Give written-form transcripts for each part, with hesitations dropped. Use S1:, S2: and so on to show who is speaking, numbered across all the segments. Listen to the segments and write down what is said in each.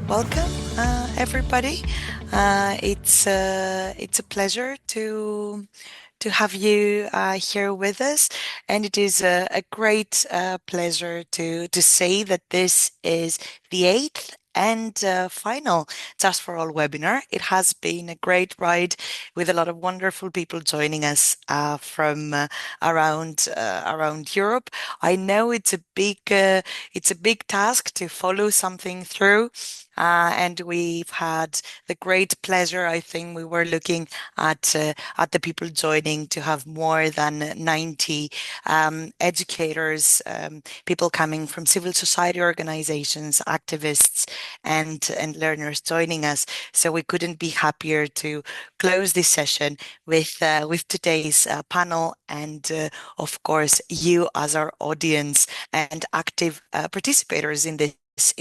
S1: Welcome, everybody. It's a pleasure to have you here with us, and it is a great pleasure to say that this is the eighth and final Just for All webinar. It has been a great ride with a lot of wonderful people joining us from around Europe. I know it's a big task to follow something through. And we've had the great pleasure. I think we were looking at the people joining to have more than 90 educators, people coming from civil society organizations, activists, and learners joining us. So we couldn't be happier to close this session with today's panel, and of course you as our audience and active participators in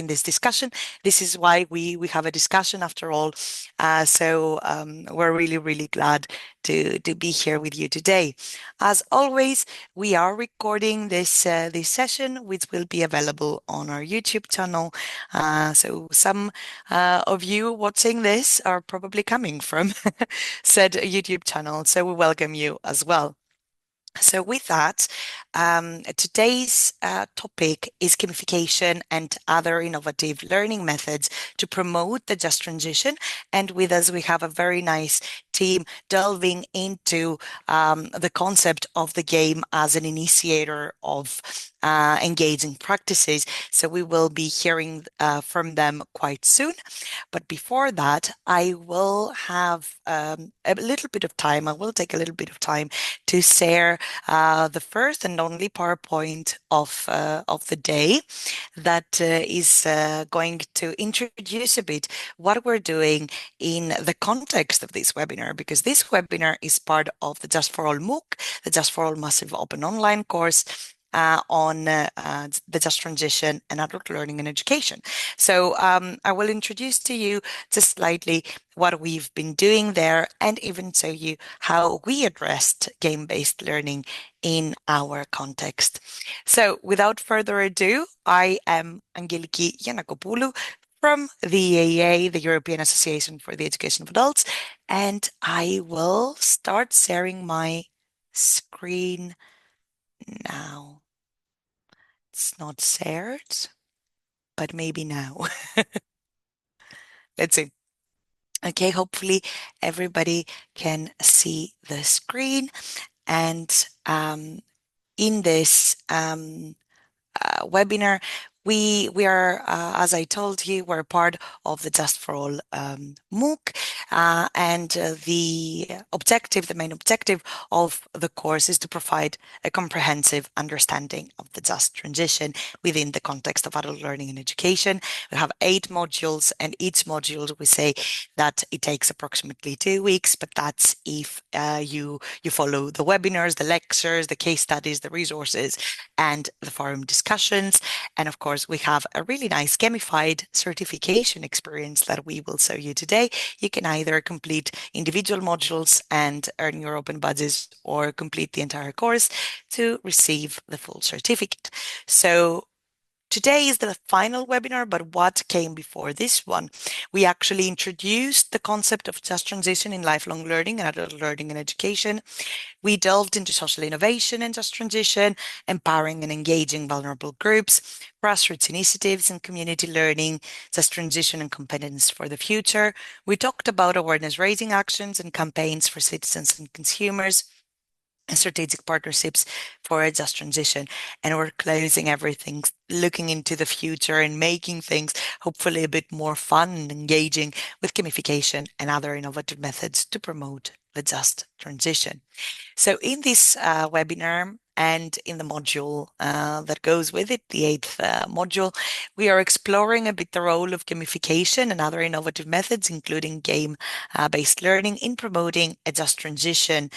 S1: this discussion. This is why we have a discussion after all. We're really glad to be here with you today. As always, we are recording this session, which will be available on our YouTube channel. So some of you watching this are probably coming from said YouTube channel. So we welcome you as well. So with that, today's topic is gamification and other innovative learning methods to promote the just transition. And with us, we have a very nice team delving into the concept of the game as an initiator of engaging practices. So we will be hearing from them quite soon. But before that, I will have a little bit of time. I will take a little bit of time to share the first and only PowerPoint of the day that is going to introduce a bit what we're doing in the context of this webinar, because this webinar is part of the Just for All MOOC, the Just for All Massive Open Online course on the Just Transition and Adult Learning and Education. So I will introduce to you just slightly what we've been doing there and even show you how we addressed game-based learning in our context. So without further ado, I am Angeliki Giannakopoulou from the EAA, the European Association for the Education of Adults, and I will start sharing my screen now. It's not shared, but maybe now. Let's see. Okay, hopefully everybody can see the screen. And in this webinar, we are, as I told you, we're part of the Just for All MOOC, and the main objective of the course is to provide a comprehensive understanding of the Just transition within the context of adult learning and education. We have 8 modules, and each module we say that it takes approximately 2 weeks, but that's if you follow the webinars, the lectures, the case studies, the resources, and the forum discussions. And of course, we have a really nice gamified certification experience that we will show you today. You can either complete individual modules and earn your open badges, or complete the entire course to receive the full certificate. So today is the final webinar, but what came before this one? We actually introduced the concept of just transition in lifelong learning and adult learning and education. We delved into social innovation and just transition, empowering and engaging vulnerable groups, grassroots initiatives and community learning, just transition and competence for the future. We talked about awareness raising actions and campaigns for citizens and consumers, and strategic partnerships for a just transition. And we're closing everything, looking into the future and making things hopefully a bit more fun and engaging with gamification and other innovative methods to promote the just transition. So in this webinar and in the module that goes with it, the 8th module, we are exploring a bit the role of gamification and other innovative methods, including game-based learning, in promoting a just transition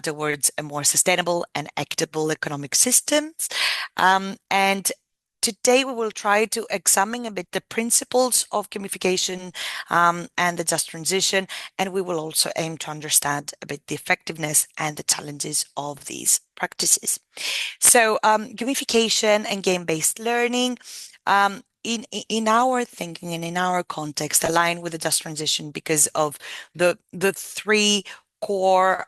S1: towards a more sustainable and equitable economic systems. And today we will try to examine a bit the principles of gamification and the just transition, and we will also aim to understand a bit the effectiveness and the challenges of these practices. So gamification and game-based learning. in our thinking and in our context, align with the just transition because of the three core,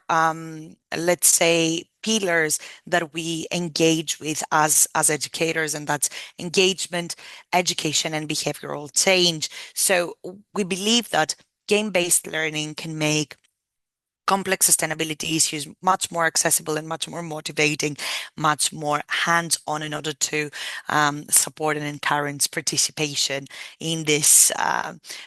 S1: let's say, pillars that we engage with as educators, and that's engagement, education, and behavioral change. So we believe that game-based learning can make complex sustainability issues much more accessible and much more motivating, much more hands-on in order to support and encourage participation in this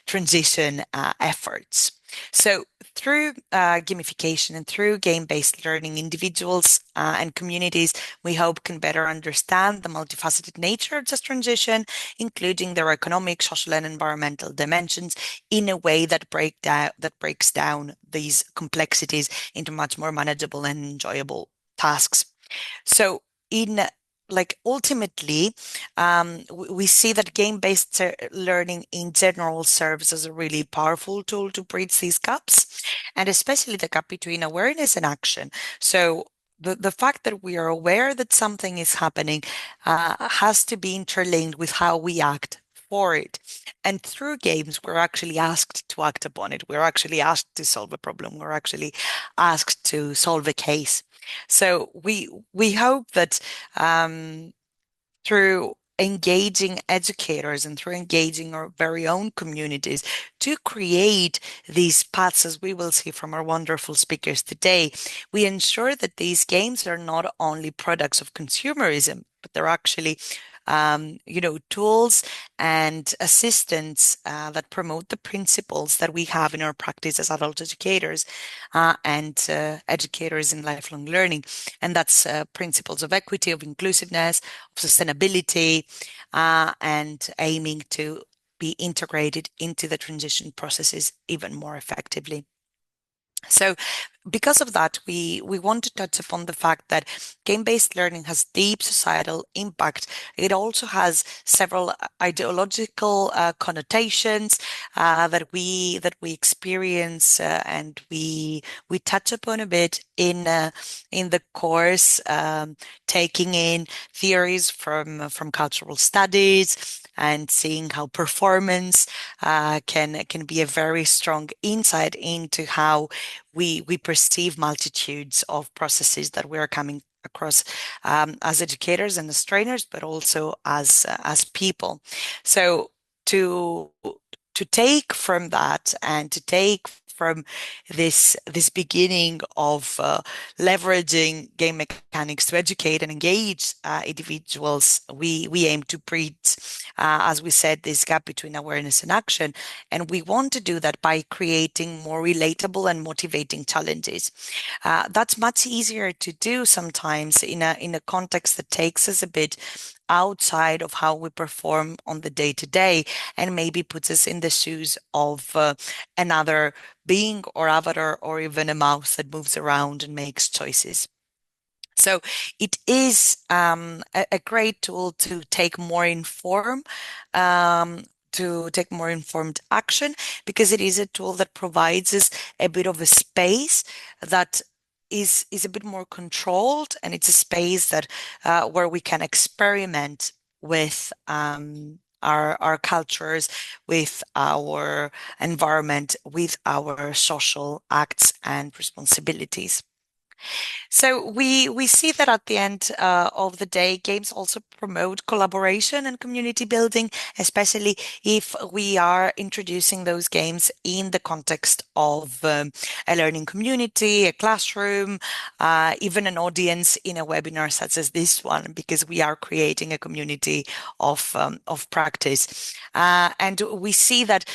S1: transition efforts. So through gamification and through game-based learning, individuals and communities, we hope, can better understand the multifaceted nature of this transition, including their economic, social, and environmental dimensions, in a way that breaks down these complexities into much more manageable and enjoyable tasks. So in ultimately, we see that game-based learning in general serves as a really powerful tool to bridge these gaps, and especially the gap between awareness and action. So the fact that we are aware that something is happening has to be interlinked with how we act for it. And through games, we're actually asked to act upon it. We're actually asked to solve a problem. We're actually asked to solve a case. So we hope that through engaging educators and through engaging our very own communities to create these paths, as we will see from our wonderful speakers today, we ensure that these games are not only products of consumerism, but they're actually tools and assistants that promote the principles that we have in our practice as adult educators and educators in lifelong learning. And that's principles of equity, of inclusiveness, of sustainability, and aiming to be integrated into the transition processes even more effectively. So because of that, we want to touch upon the fact that game-based learning has deep societal impact. It also has several ideological connotations that we experience and we touch upon a bit in the course, taking in theories from cultural studies and seeing how performance can be a very strong insight into how we perceive multitudes of processes that we are coming across as educators and as trainers, but also as people. So to take from that and to take from this beginning of leveraging game mechanics to educate and engage individuals, we aim to bridge, as we said, this gap between awareness and action. And we want to do that by creating more relatable and motivating challenges. That's much easier to do sometimes in a context that takes us a bit outside of how we perform on the day to day, and maybe puts us in the shoes of another being or avatar, or even a mouse that moves around and makes choices. So it is a great tool to take more informed action, because it is a tool that provides us a bit of a space that is a bit more controlled, and it's a space that where we can experiment with our cultures, with our environment, with our social acts and responsibilities. So we see that at the end of the day, games also promote collaboration and community building, especially if we are introducing those games in the context of a learning community, a classroom, even an audience in a webinar such as this one, because we are creating a community of practice. And we see that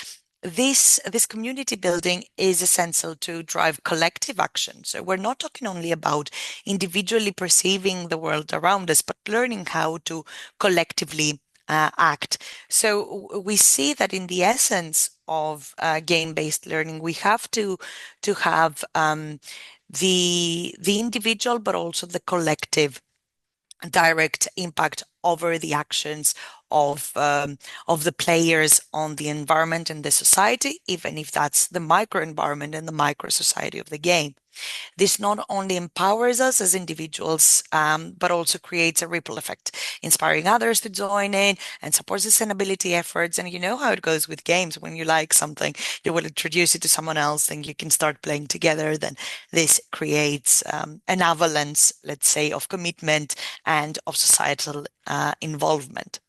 S1: this community building is essential to drive collective action. So we're not talking only about individually perceiving the world around us, but learning how to collectively act. So we see that in the essence of game-based learning, we have to have the individual, but also the collective direct impact over the actions of the players on the environment and the society, even if that's the micro environment and the micro society of the game. This not only empowers us as individuals, but also creates a ripple effect, inspiring others to join in and support sustainability efforts. And you know how it goes with games. When you like something, you will introduce it to someone else, then you can start playing together. Then this creates an avalanche, let's say, of commitment and of societal involvement.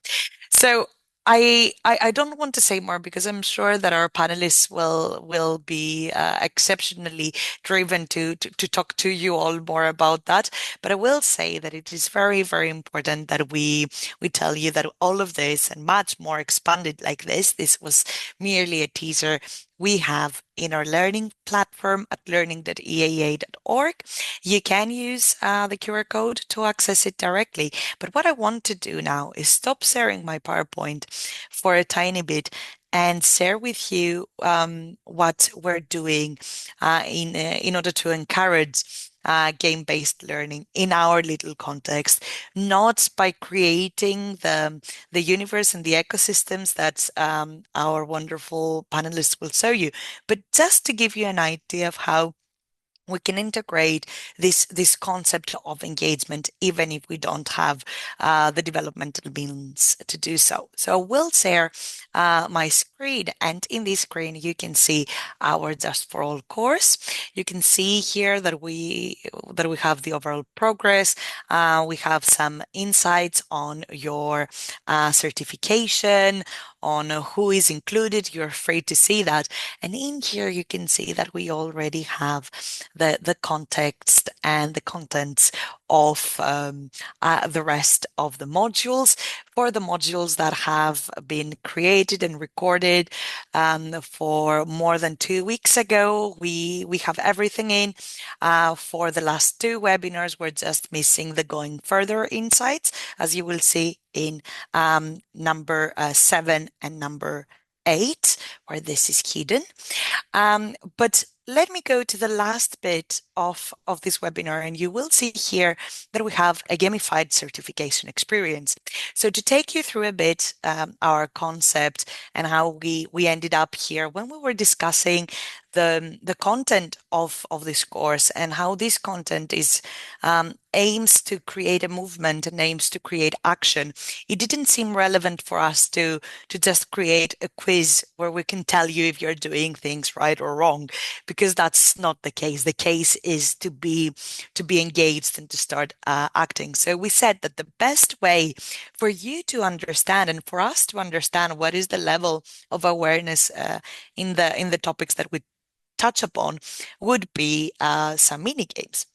S1: So I don't want to say more because I'm sure that our panelists will be exceptionally driven to talk to you all more about that. But I will say that it is very, very important that we tell you that all of this and much more expanded like this was merely a teaser. We have in our learning platform at learning.eaa.org. You can use the QR code to access it directly. But what I want to do now is stop sharing my PowerPoint for a tiny bit and share with you what we're doing in order to encourage game-based learning in our little context, not by creating the universe and the ecosystems that our wonderful panelists will show you, but just to give you an idea of how we can integrate this concept of engagement even if we don't have the developmental means to do so. So we'll share my screen, and in this screen you can see our Just for All course. You can see here that we have the overall progress. We have some insights on your certification, on who is included. You're free to see that. And in here, you can see that we already have the context and the contents of the rest of the modules. For the modules that have been created and recorded for more than 2 weeks ago, we have everything in. For the last two webinars, we're just missing the going further insights, as you will see in number 7 and number 8, where this is hidden. But let me go to the last bit of this webinar, and you will see here that we have a gamified certification experience. So to take you through a bit our concept and how we ended up here when we were discussing the content of this course and how this content is aims to create a movement and aims to create action. It didn't seem relevant for us to just create a quiz where we can tell you if you're doing things right or wrong, because that's not the case. The case is to be engaged and to start acting. So we said that the best way for you to understand and for us to understand what is the level of awareness in the topics that we touch upon would be some mini games.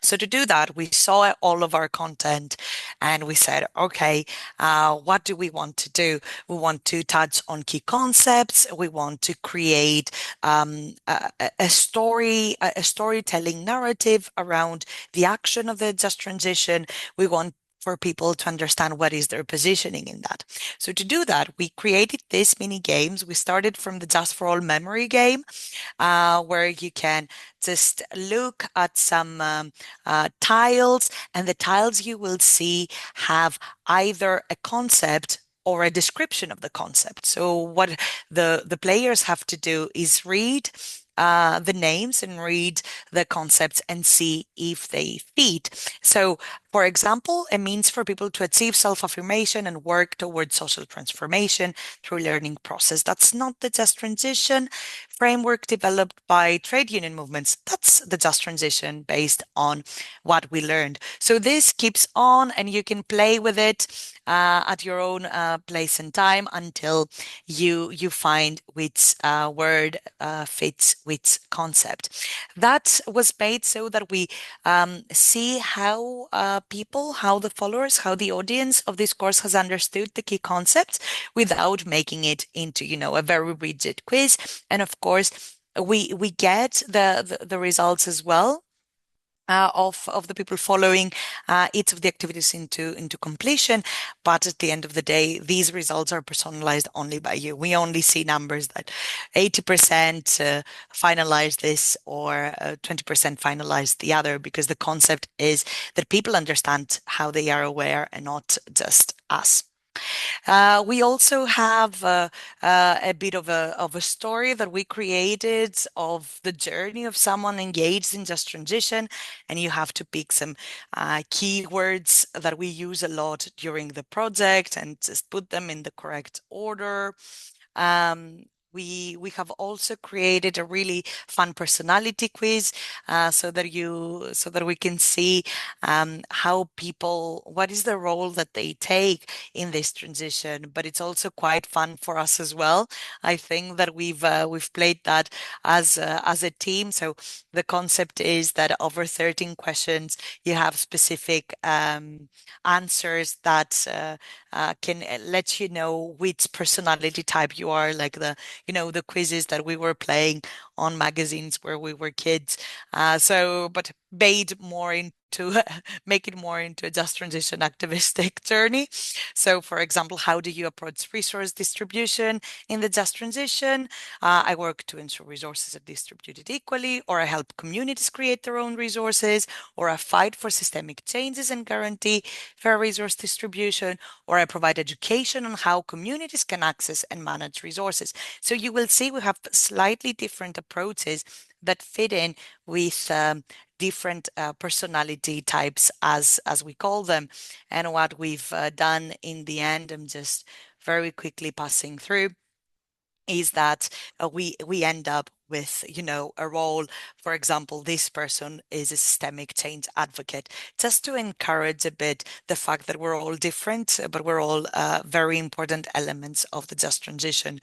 S1: So to do that, we saw all of our content and we said, okay, what do we want to do? We want to touch on key concepts. We want to create a storytelling narrative around the action of the just transition. We want for people to understand what is their positioning in that. So to do that, we created these mini games. We started from the Just for All memory game, where you can just look at some tiles, and the tiles you will see have either a concept or a description of the concept. So what the players have to do is read the names and read the concepts and see if they fit. So, for example, a means for people to achieve self-affirmation and work towards social transformation through learning process. That's not the just transition framework developed by trade union movements. That's the just transition based on what we learned. So this keeps on, and you can play with it at your own place and time until you find which word fits which concept. That was made so that we see how people, how the followers, how the audience of this course has understood the key concepts without making it into, a very rigid quiz. And of course, we get the results as well. Of the people following each of the activities into completion, but at the end of the day, these results are personalized only by you. We only see numbers that 80% finalize this or 20% finalize the other, because the concept is that people understand how they are aware and not just us. We also have a bit of a story that we created of the journey of someone engaged in Just Transition, and you have to pick some keywords that we use a lot during the project and just put them in the correct order. Um, we have also created a really fun personality quiz so that we can see how people, what is the role that they take in this transition. But it's also quite fun for us as well. I think that we've played that as a team. So the concept is that over 13 questions, you have specific answers that can let you know which personality type you are, like the quizzes that we were playing on magazines where we were kids. But made more into make it more into a just transition activistic journey. So, for example, how do you approach resource distribution in the just transition? I work to ensure resources are distributed equally, or I help communities create their own resources, or I fight for systemic changes and guarantee fair resource distribution, or I provide education on how communities can access and manage resources. So you will see we have slightly different approaches that fit in with different personality types, as we call them. And what we've done in the end, I'm just very quickly passing through, is that we end up with a role. For example, this person is a systemic change advocate, just to encourage a bit the fact that we're all different, but we're all very important elements of the just transition.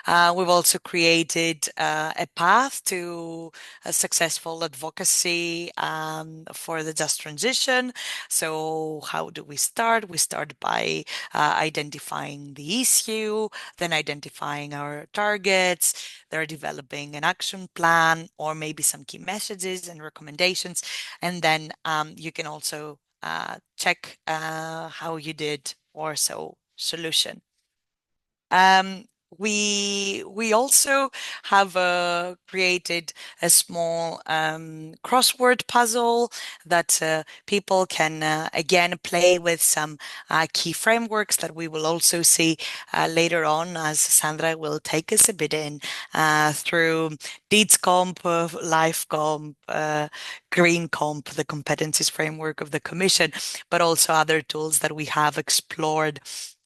S1: We've also created a path to a successful advocacy for the just transition. So how do we start? We start by identifying the issue, then identifying our targets. They're developing an action plan or maybe some key messages and recommendations. And then you can also check how you did or so solution. We also have created a small crossword puzzle that people can again play with some key frameworks that we will also see later on, as Sandra will take us a bit in through Deeds Comp, Life Comp, Green Comp, the competencies framework of the Commission, but also other tools that we have explored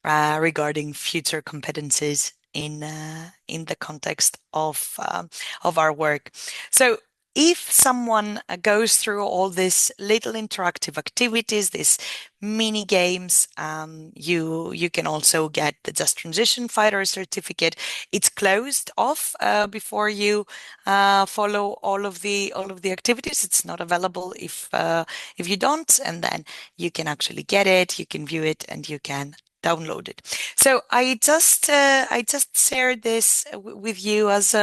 S1: regarding future competencies in the context of our work. So if someone goes through all these little interactive activities, these mini games, you can also get the Just Transition Fighter certificate. It's closed off before you follow all of the activities. It's not available if you don't, and then you can actually get it, you can view it, and you can download it. So I just shared this with you as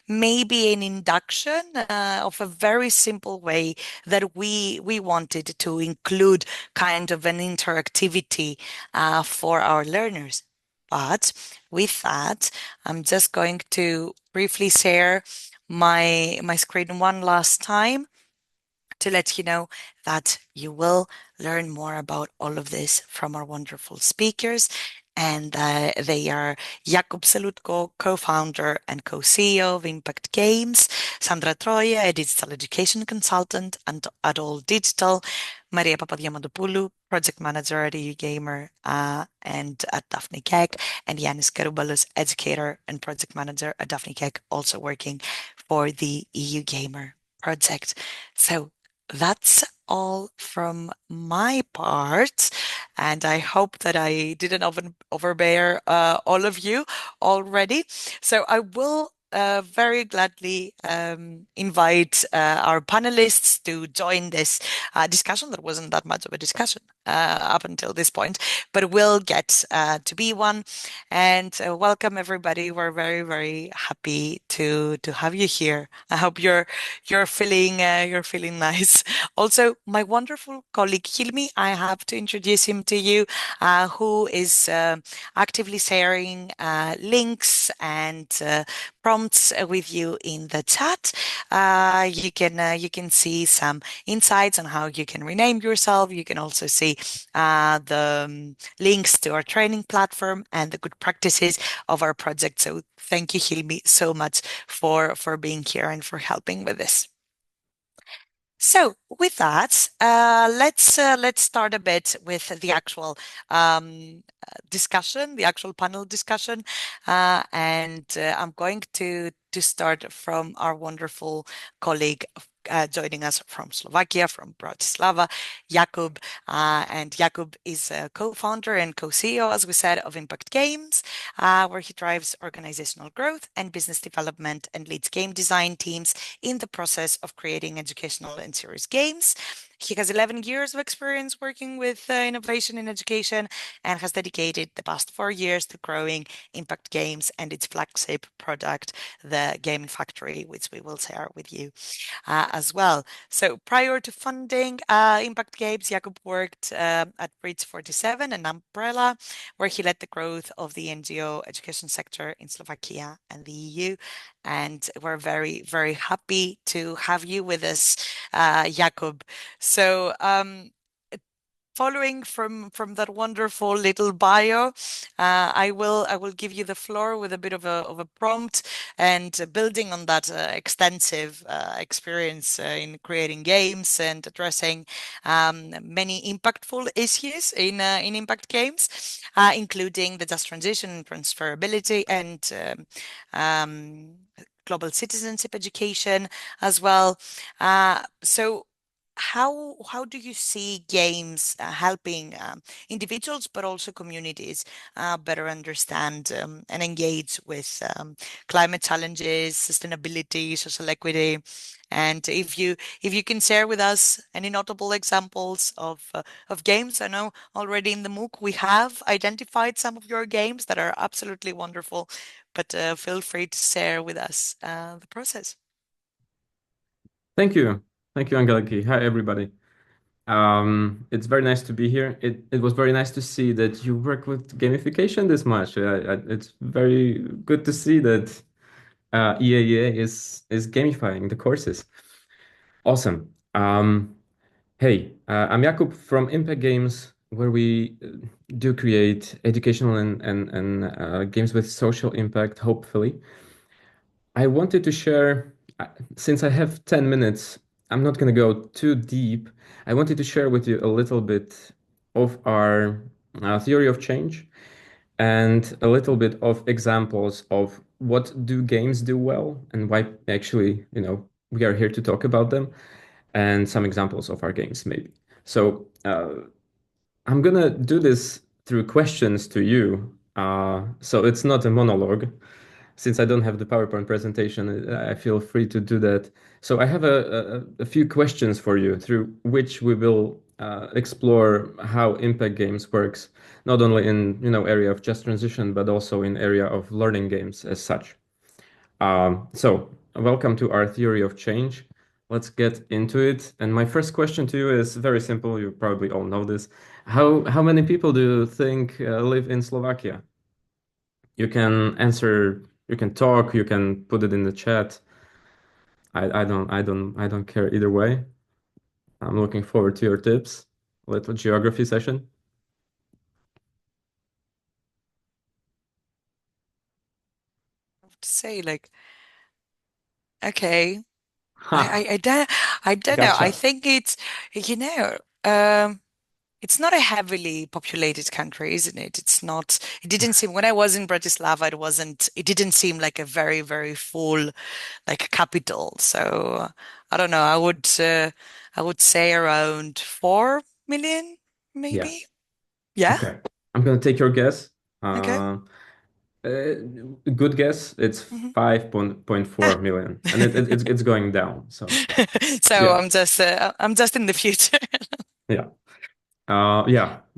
S1: maybe an induction of a very simple way that we wanted to include kind of an interactivity for our learners. But with that, I'm just going to briefly share my screen one last time to let you know that you will learn more about all of this from our wonderful speakers. And they are Jakub Žaludko, co-founder and co-CEO of Impact Games, Sandra Troia, a digital education consultant and at All Digital, Maria Papadiamantopoulou, project manager at EU Gamer and at DAFNI KEK, and Yiannis Karoumpalos, educator and project manager at DAFNI KEK, also working for the EU Gamer project. So that's all from my part, and I hope that I didn't overbear all of you already. So I will very gladly invite our panelists to join this discussion. That wasn't that much of a discussion up until this point, but will get to be one. And welcome everybody. We're very, very happy to have you here. I hope you're feeling nice. Also, my wonderful colleague Hilmi, I have to introduce him to you, who is actively sharing links and prompts with you in the chat. You can see some insights on how you can rename yourself. You can also see especially the links to our training platform and the good practices of our project. So thank you, Hilmi, so much for being here and for helping with this. So with that, let's start a bit with the actual discussion, the actual panel discussion, and I'm going to start from our wonderful colleague. Joining us from Slovakia, from Bratislava, Jakub. And Jakub is a co-founder and co-CEO, as we said, of Impact Games, where he drives organizational growth and business development and leads game design teams in the process of creating educational and serious games. He has 11 years of experience working with innovation in education and has dedicated the past 4 years to growing Impact Games and its flagship product, the Game Factory, which we will share with you as well. So prior to funding Impact Games, Jakub worked at Bridge 47, an umbrella, where he led the growth of the NGO education sector in Slovakia and the EU. And we're very, very happy to have you with us, Jakub. So, following from that wonderful little bio, I will give you the floor with a bit of a prompt, and building on that extensive experience in creating games and addressing many impactful issues in impact games, including the just transition, transferability, and global citizenship education as well. So how do you see games helping individuals but also communities better understand and engage with climate challenges, sustainability, social equity? And if you can share with us any notable examples of games. I know already in the MOOC we have identified some of your games that are absolutely wonderful, but feel free to share with us the process.
S2: Thank you. Thank you, Angeliki. Hi, everybody. It's very nice to be here. It was very nice to see that you work with gamification this much. It's very good to see that EAEA is gamifying the courses. Awesome. Hey, I'm Jakub from Impact Games, where we do create educational and games with social impact, hopefully. I wanted to share, since I have 10 minutes, I'm not going to go too deep. I wanted to share with you a little bit of our theory of change and a little bit of examples of what do games do well and why actually, we are here to talk about them, and some examples of our games maybe. So I'm going to do this through questions to you. So it's not a monologue. Since I don't have the PowerPoint presentation, I feel free to do that. So I have a few questions for you through which we will explore how impact games works, not only in area of just transition, but also in area of learning games as such. So welcome to our theory of change. Let's get into it. And my first question to you is very simple. You probably all know this. How many people do you think live in Slovakia? You can answer, you can talk, you can put it in the chat. I don't care either way. I'm looking forward to your tips. Little geography session.
S1: I have to say, like, okay.
S2: Ha,
S1: I don't know. I
S2: gotcha.
S1: think um, it's not a heavily populated country, isn't it? It's not, it didn't seem, when I was in Bratislava, it didn't seem like a very, very full, like capital. So I don't know. I would say around 4 million, maybe.
S2: Yes.
S1: Yeah.
S2: Okay. I'm gonna take your guess.
S1: Okay.
S2: Uh, Good guess. It's
S1: Hmm.
S2: 5.4
S1: Ah.
S2: million, and it's going down. So
S1: So
S2: yeah,
S1: I'm just in the future.
S2: yeah.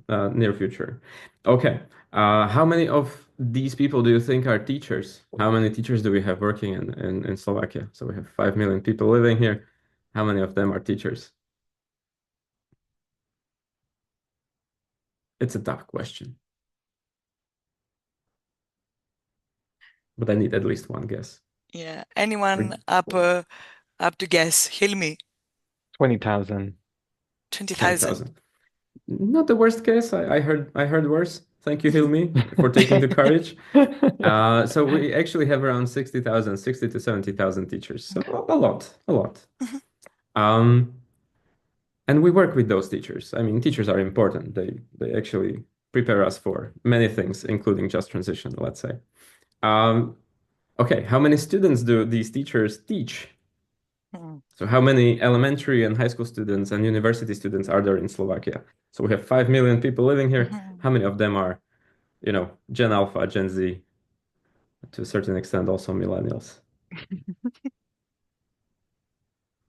S2: Near future. Okay. How many of these people do you think are teachers? How many teachers do we have working in Slovakia? So we have 5 million people living here. How many of them are teachers? It's a tough question, but I need at least one guess.
S1: Yeah. Anyone
S2: Or
S1: up to guess? Hilmi,
S3: 20,000.
S1: 20,000.
S2: 10,000. not the worst case. I heard worse. Thank you, Hilmi, for taking the courage. So we actually have around 60,000, 60 to 70,000 teachers. So a lot, a lot. Um, and we work with those teachers. I mean, teachers are important. They actually prepare us for many things, including just transition, let's say. Okay, how many students do these teachers teach? So how many elementary and high school students and university students are there in Slovakia? So we have 5 million people living here. How many of them are, Gen Alpha, Gen Z, to a certain extent, also millennials?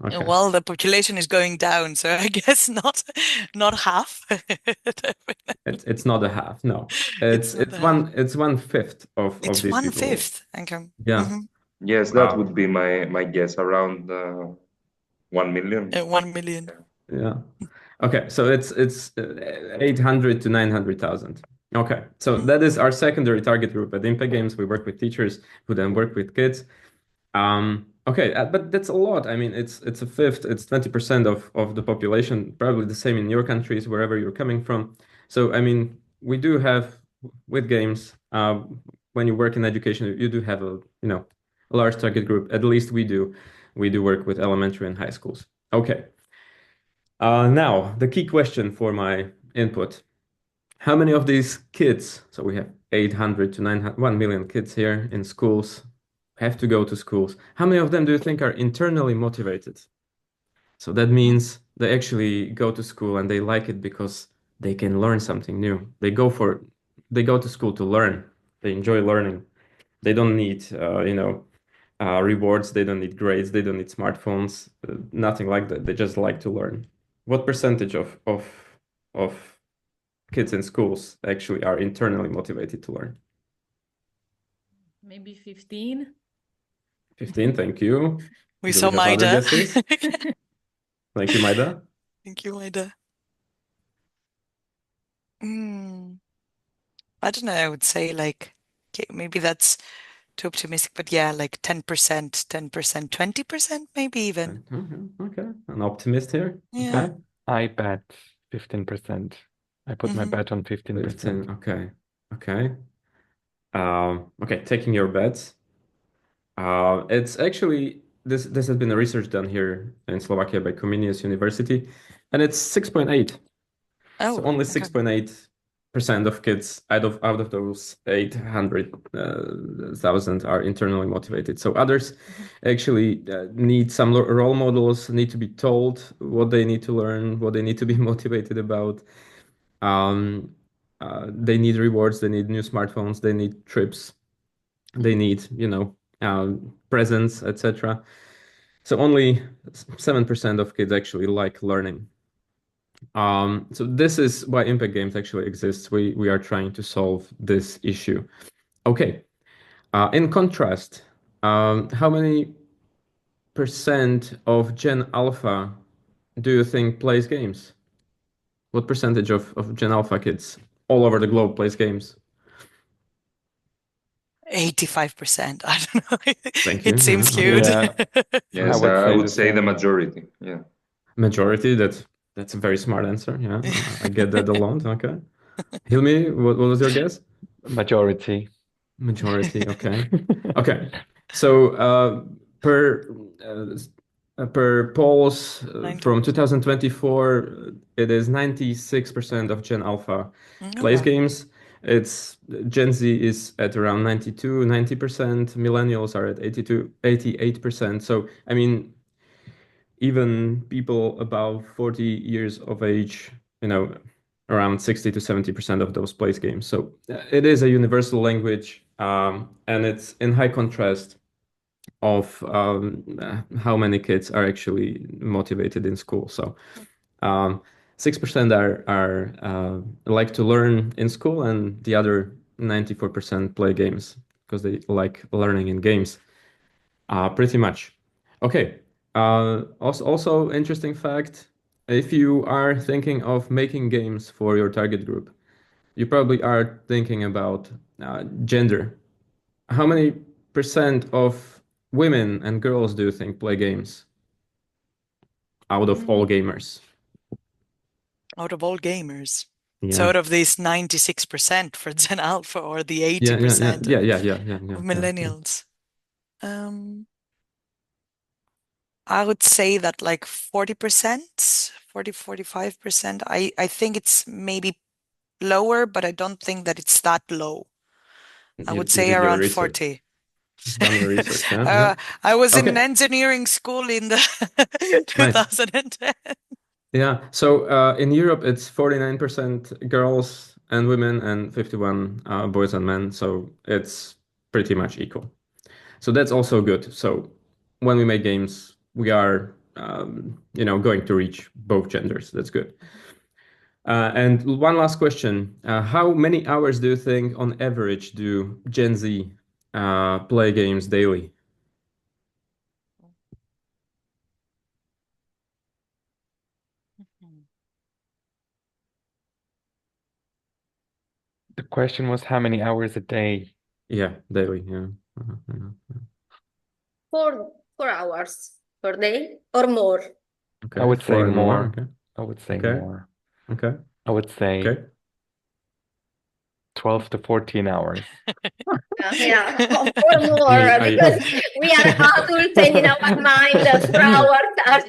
S2: Okay.
S1: Well, the population is going down, so I guess not half.
S2: It's not a half, no.
S1: It's not half.
S2: It's 1/5 of
S1: It's
S2: these
S1: one
S2: people.
S1: fifth. Okay.
S2: Yeah.
S3: Yes, that would be my guess, around 1 million.
S1: 1 million.
S2: Yeah. Okay, so it's 800 to 900,000. Okay, so that is our secondary target group at Impact Games. We work with teachers who then work with kids. Okay, but that's a lot. I mean, it's a fifth, it's 20% of the population, probably the same in your countries, wherever you're coming from. So, I mean, we do have with games, when you work in education, you do have a large target group. At least we do. We do work with elementary and high schools. Okay. Now, the key question for my input. How many of these kids, so we have 800 to 900, 1 million kids here in schools, have to go to schools. How many of them do you think are internally motivated? So that means they actually go to school and they like it because they can learn something new. They go to school to learn. They enjoy learning. They don't need, rewards. They don't need grades. They don't need smartphones. Nothing like that. They just like to learn. What percentage of kids in schools actually are internally motivated to learn?
S4: Maybe 15.
S2: 15, thank you.
S1: We
S2: Do
S1: saw
S2: we have other
S1: Maida.
S2: guesses? Thank you, Maida.
S1: Thank you, Maida. I don't know. I would say like, okay, maybe that's too optimistic, but yeah, like 10%, 10%, 20%, maybe even.
S2: Okay, an optimist here.
S1: Yeah.
S2: Okay.
S5: I bet 15%. I put my bet on 15%.
S2: 15. Okay. Okay. Okay, taking your bets. It's actually this has been a research done here in Slovakia by Comenius University, and it's 6.8.
S1: Oh,
S2: So only
S1: okay.
S2: 6.8% of kids out of those 800,000 are internally motivated. So others actually need some role models, need to be told what they need to learn, what they need to be motivated about. They need rewards, they need new smartphones, they need trips, they need, presents, etc. So only 7% of kids actually like learning. So this is why Impact Games actually exists. We are trying to solve this issue. Okay. In contrast, how many percent of Gen Alpha do you think plays games? What percentage of Gen Alpha kids all over the globe plays games?
S1: 85%. I don't know.
S2: Thank you.
S1: It seems
S2: Yeah,
S1: huge.
S3: Yes,
S5: I would
S3: I
S5: say
S3: would
S5: the
S3: say the
S5: same.
S3: majority. Yeah.
S2: Majority, that's a very smart answer. Yeah, I get that a lot. Okay. Hilmi, what was your guess?
S5: Majority.
S2: Majority, okay. Okay. So per polls from 2024, it is 96% of Gen Alpha plays games. It's Gen Z is at around 92, 90%. Millennials are at 82, 88%. So I mean, even people above 40 years of age, around 60 to 70% of those plays games. So it is a universal language, and it's in high contrast of how many kids are actually motivated in school. So 6% are like to learn in school, and the other 94% play games because they like learning in games. Pretty much. Okay. Also interesting fact, if you are thinking of making games for your target group, you probably are thinking about gender. How many percent of women and girls do you think play games out of all gamers?
S1: out of all gamers.
S2: Yeah.
S1: So out of these 96% for Gen Alpha or the 80%
S2: Yeah.
S1: of millennials, I would say that like 40%, 45%. I think it's maybe lower, but I don't think that it's that low. I
S2: You
S1: would say
S2: did your
S1: around
S2: research.
S1: 40.
S2: Done your research, yeah.
S1: I was in an
S2: Okay.
S1: engineering school in the
S2: Nice.
S1: 2010.
S2: Yeah. So in Europe, it's 49% girls and women and 51 boys and men. So it's pretty much equal. So that's also good. So when we make games, we are, going to reach both genders. That's good. And one last question. How many hours do you think on average do Gen Z play games daily?
S5: The question was how many hours a day?
S2: Yeah, daily. Yeah.
S4: 4 hours per day or more.
S2: Okay.
S5: I would say
S2: 4 and more.
S5: more.
S2: Okay.
S5: I would say
S2: Okay.
S5: more.
S2: Okay.
S5: I would say
S2: Okay.
S5: 12 to 14 hours.
S4: Yeah, or more, because we are adults and in our mind, 4 hours are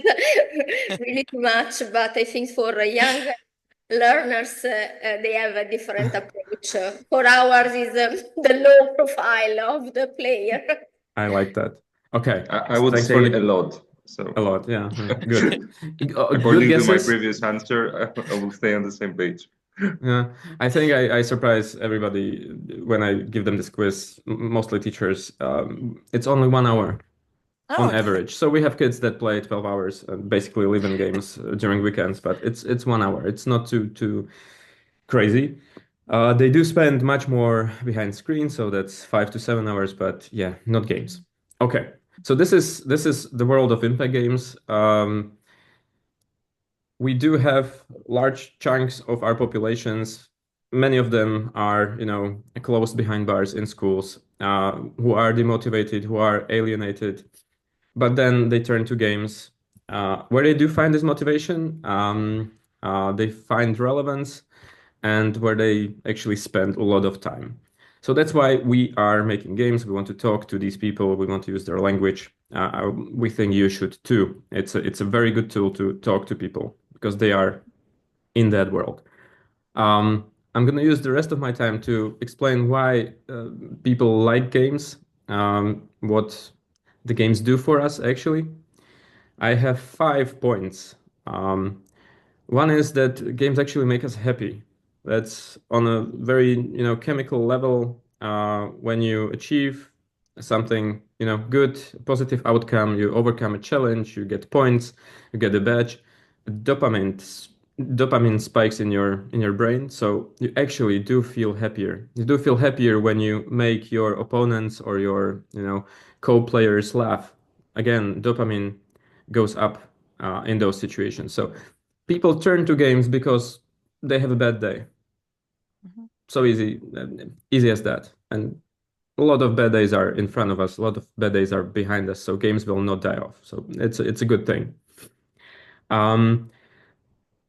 S4: really too much. But I think for young learners, they have a different approach. 4 hours is the low profile of the player.
S2: I like that. Okay.
S3: I would
S2: Thanks
S3: say
S2: for
S3: a lot. So
S2: a lot. Yeah. Good. Good
S3: according to my
S2: guesses.
S3: previous answer, I will stay on the same page.
S2: Yeah, I think I surprise everybody when I give them this quiz, mostly teachers. It's only 1 hour
S1: Oh,
S2: on
S1: okay.
S2: average. So we have kids that play 12 hours and basically live in games during weekends, but it's 1 hour. It's not too crazy. They do spend much more behind screens, so that's 5 to 7 hours, but yeah, not games. Okay, so this is the world of impact games. We do have large chunks of our populations. Many of them are, closed behind bars in schools, who are demotivated, who are alienated, but then they turn to games, where they do find this motivation. They find relevance, and where they actually spend a lot of time. So that's why we are making games. We want to talk to these people. We want to use their language. We think you should too. It's a very good tool to talk to people because they are in that world. I'm going to use the rest of my time to explain why people like games, what the games do for us, actually. I have 5 points. One is that games actually make us happy. That's on a very, chemical level. When you achieve something, good, positive outcome, you overcome a challenge, you get points, you get a badge. Dopamine, dopamine spikes in your brain, so you actually do feel happier. You do feel happier when you make your opponents or your, co-players laugh. Again, dopamine goes up in those situations. So people turn to games because they have a bad day. So easy as that. And a lot of bad days are in front of us. A lot of bad days are behind us. So games will not die off. So it's a good thing.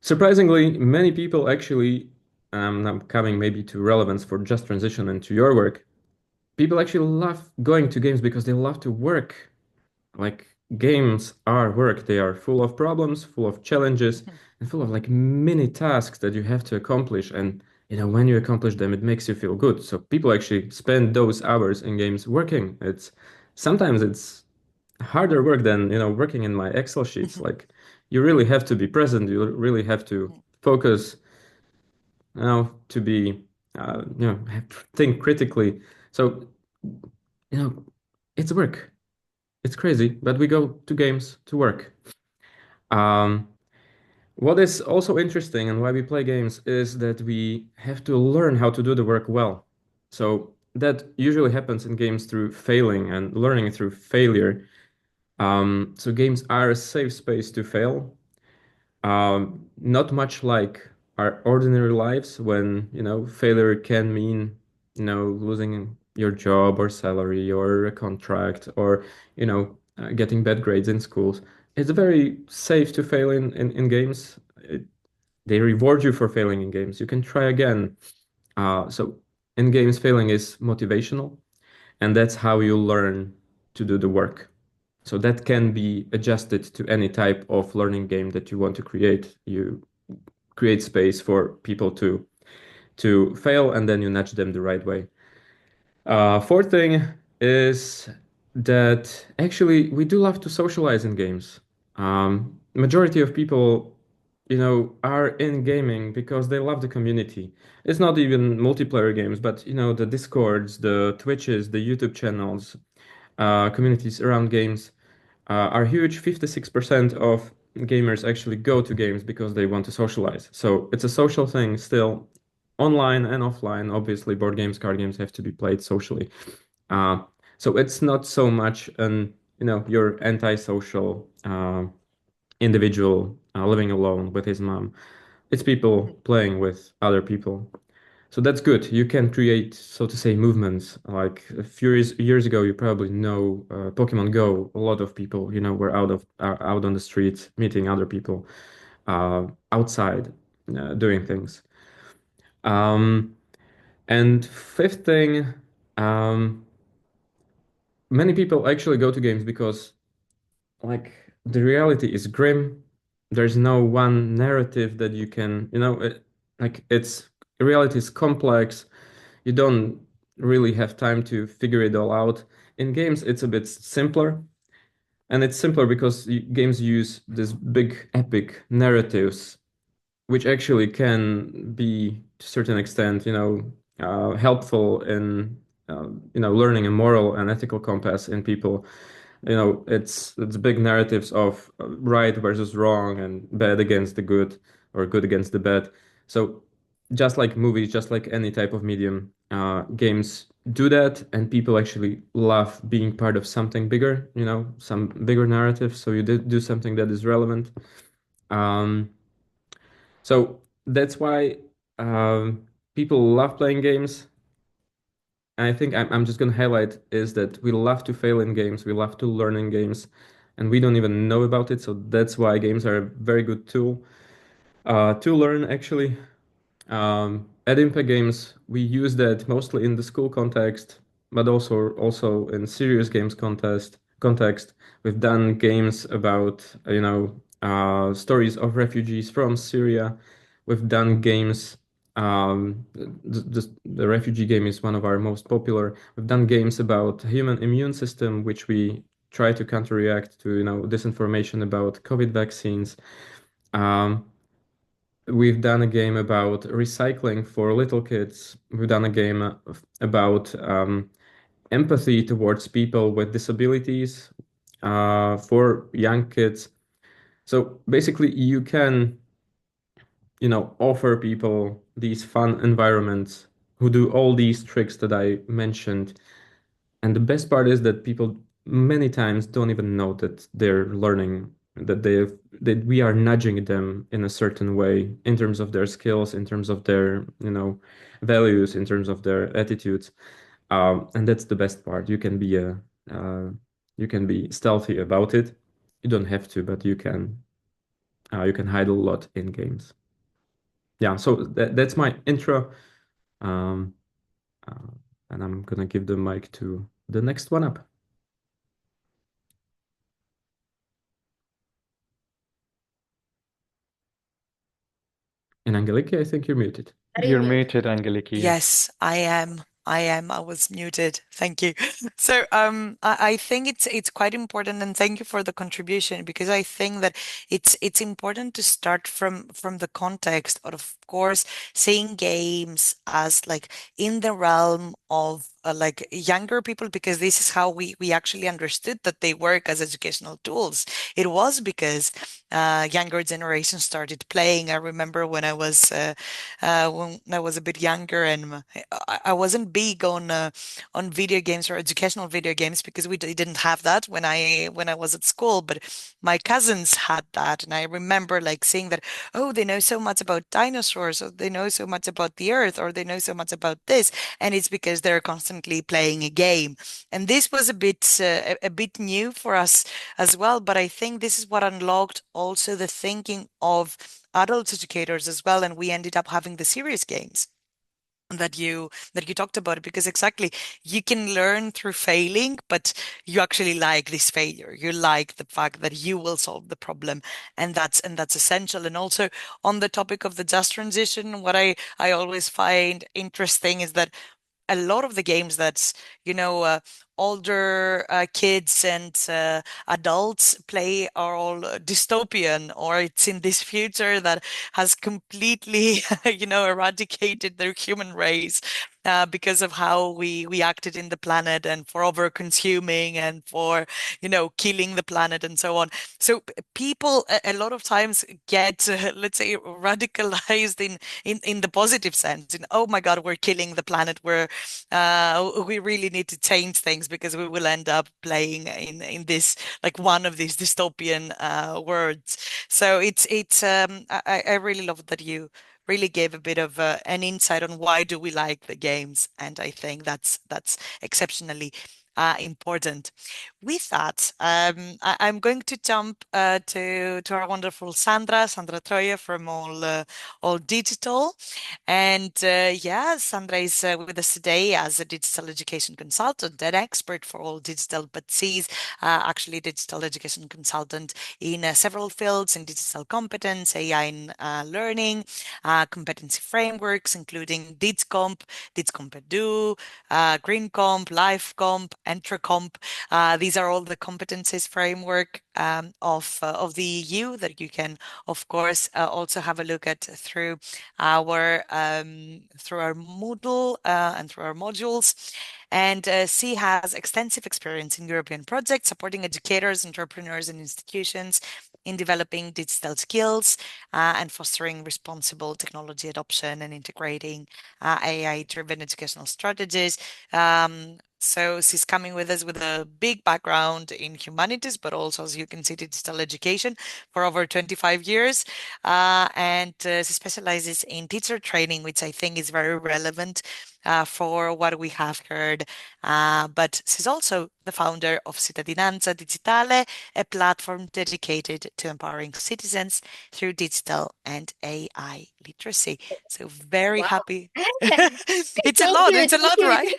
S2: Surprisingly, many people actually, I'm coming maybe to relevance for just transition into your work. People actually love going to games because they love to work. Like games are work. They are full of problems, full of challenges, and full of like mini tasks that you have to accomplish. And when you accomplish them, it makes you feel good. So people actually spend those hours in games working. Sometimes it's harder work than working in my Excel sheets. Like you really have to be present. You really have to focus. To be have to think critically. So it's work. It's crazy, but we go to games to work. What is also interesting and why we play games is that we have to learn how to do the work well. So that usually happens in games through failing and learning through failure. So games are a safe space to fail. Not much like our ordinary lives when, failure can mean, losing your job or salary or a contract or, getting bad grades in schools. It's very safe to fail in games. They reward you for failing in games. You can try again. So in games, failing is motivational, and that's how you learn to do the work. So that can be adjusted to any type of learning game that you want to create. You create space for people to fail, and then you nudge them the right way. Fourth thing is that actually we do love to socialize in games. Majority of people, are in gaming because they love the community. It's not even multiplayer games, but the Discords, the Twitches, the YouTube channels, communities around games are huge. 56% of gamers actually go to games because they want to socialize. So it's a social thing still, online and offline. Obviously, board games, card games have to be played socially. So it's not so much your antisocial individual living alone with his mom. It's people playing with other people. So that's good. You can create, so to say, movements. Like a few years ago, you probably know Pokemon Go. A lot of people, were out on the streets, meeting other people outside, doing things. And fifth thing, many people actually go to games because, like, the reality is grim. There's no one narrative that you can, reality is complex. You don't really have time to figure it all out. In games, it's a bit simpler. And it's simpler because games use this big epic narratives, which actually can be to a certain extent, helpful in, learning a moral and ethical compass in people. It's big narratives of right versus wrong and bad against the good or good against the bad. So just like movies, just like any type of medium, games do that, and people actually love being part of something bigger, some bigger narrative. So you do something that is relevant. So that's why people love playing games. And I think I'm just going to highlight is that we love to fail in games, we love to learn in games, and we don't even know about it. So that's why games are a very good tool to learn, actually. At Impact Games, we use that mostly in the school context, but also in serious games context. We've done games about stories of refugees from Syria. We've done games. The refugee game is one of our most popular. We've done games about human immune system, which we try to counter-react to disinformation about COVID vaccines. We've done a game about recycling for little kids. We've done a game about empathy towards people with disabilities for young kids. So basically, you can, offer people these fun environments who do all these tricks that I mentioned. And the best part is that people many times don't even know that they're learning, that we are nudging them in a certain way in terms of their skills, in terms of their, values, in terms of their attitudes. And that's the best part. You can be stealthy about it. You don't have to, but you can hide a lot in games. Yeah, so that's my intro. And I'm gonna give the mic to the next one up. And Angeliki, I think you're muted.
S5: You're muted, Angeliki.
S1: Yes, I am. I was muted. Thank you. So I think it's quite important, and thank you for the contribution, because I think that it's important to start from the context of course, seeing games as like in the realm of like younger people, because this is how we actually understood that they work as educational tools. It was because younger generations started playing. I remember when I was a bit younger, and I wasn't big on video games or educational video games because we didn't have that when I was at school, but my cousins had that, and I remember like seeing that, oh, they know so much about dinosaurs, or they know so much about the earth, or they know so much about this, and it's because they're constantly constantly playing a game. And this was a bit new for us as well, but I think this is what unlocked also the thinking of adult educators as well, and we ended up having the serious games that you talked about, because exactly, you can learn through failing, but you actually like this failure, you like the fact that you will solve the problem, and that's essential. And also, on the topic of the just transition, what I always find interesting is that a lot of the games that older kids and adults play are all dystopian, or it's in this future that has completely eradicated the human race because of how we acted in the planet, and for over consuming, and for killing the planet, and so on. So people a lot of times get let's say radicalized in the positive sense, oh my God, we're killing the planet, we really need to change things because we will end up playing in this, like, one of these dystopian words. So I really love that you really gave a bit of an insight on why do we like the games, and I think that's exceptionally important. With that, I'm going to jump to our wonderful Sandra Troia from All Digital. And yeah, Sandra is with us today as a digital education consultant, an expert for all digital, but she's actually a digital education consultant in several fields, in digital competence, AI in learning, competency frameworks, including DIGCOMP, DIGCOMP-EDU, GreenComp, LifeComp, EntraComp. These are all the competencies framework of the EU that you can, of course, also have a look at through our Moodle and through our modules. And she has extensive experience in European projects, supporting educators, entrepreneurs, and institutions in developing digital skills and fostering responsible technology adoption and integrating AI-driven educational strategies. So she's coming with us with a big background in humanities, but also, as you can see, digital education for over 25 years. And she specializes in teacher training, which I think is very relevant for what we have heard. But she's also the founder of Cittadinanza Digitale, a platform dedicated to empowering citizens through digital and AI literacy. So very happy. It's a lot, right?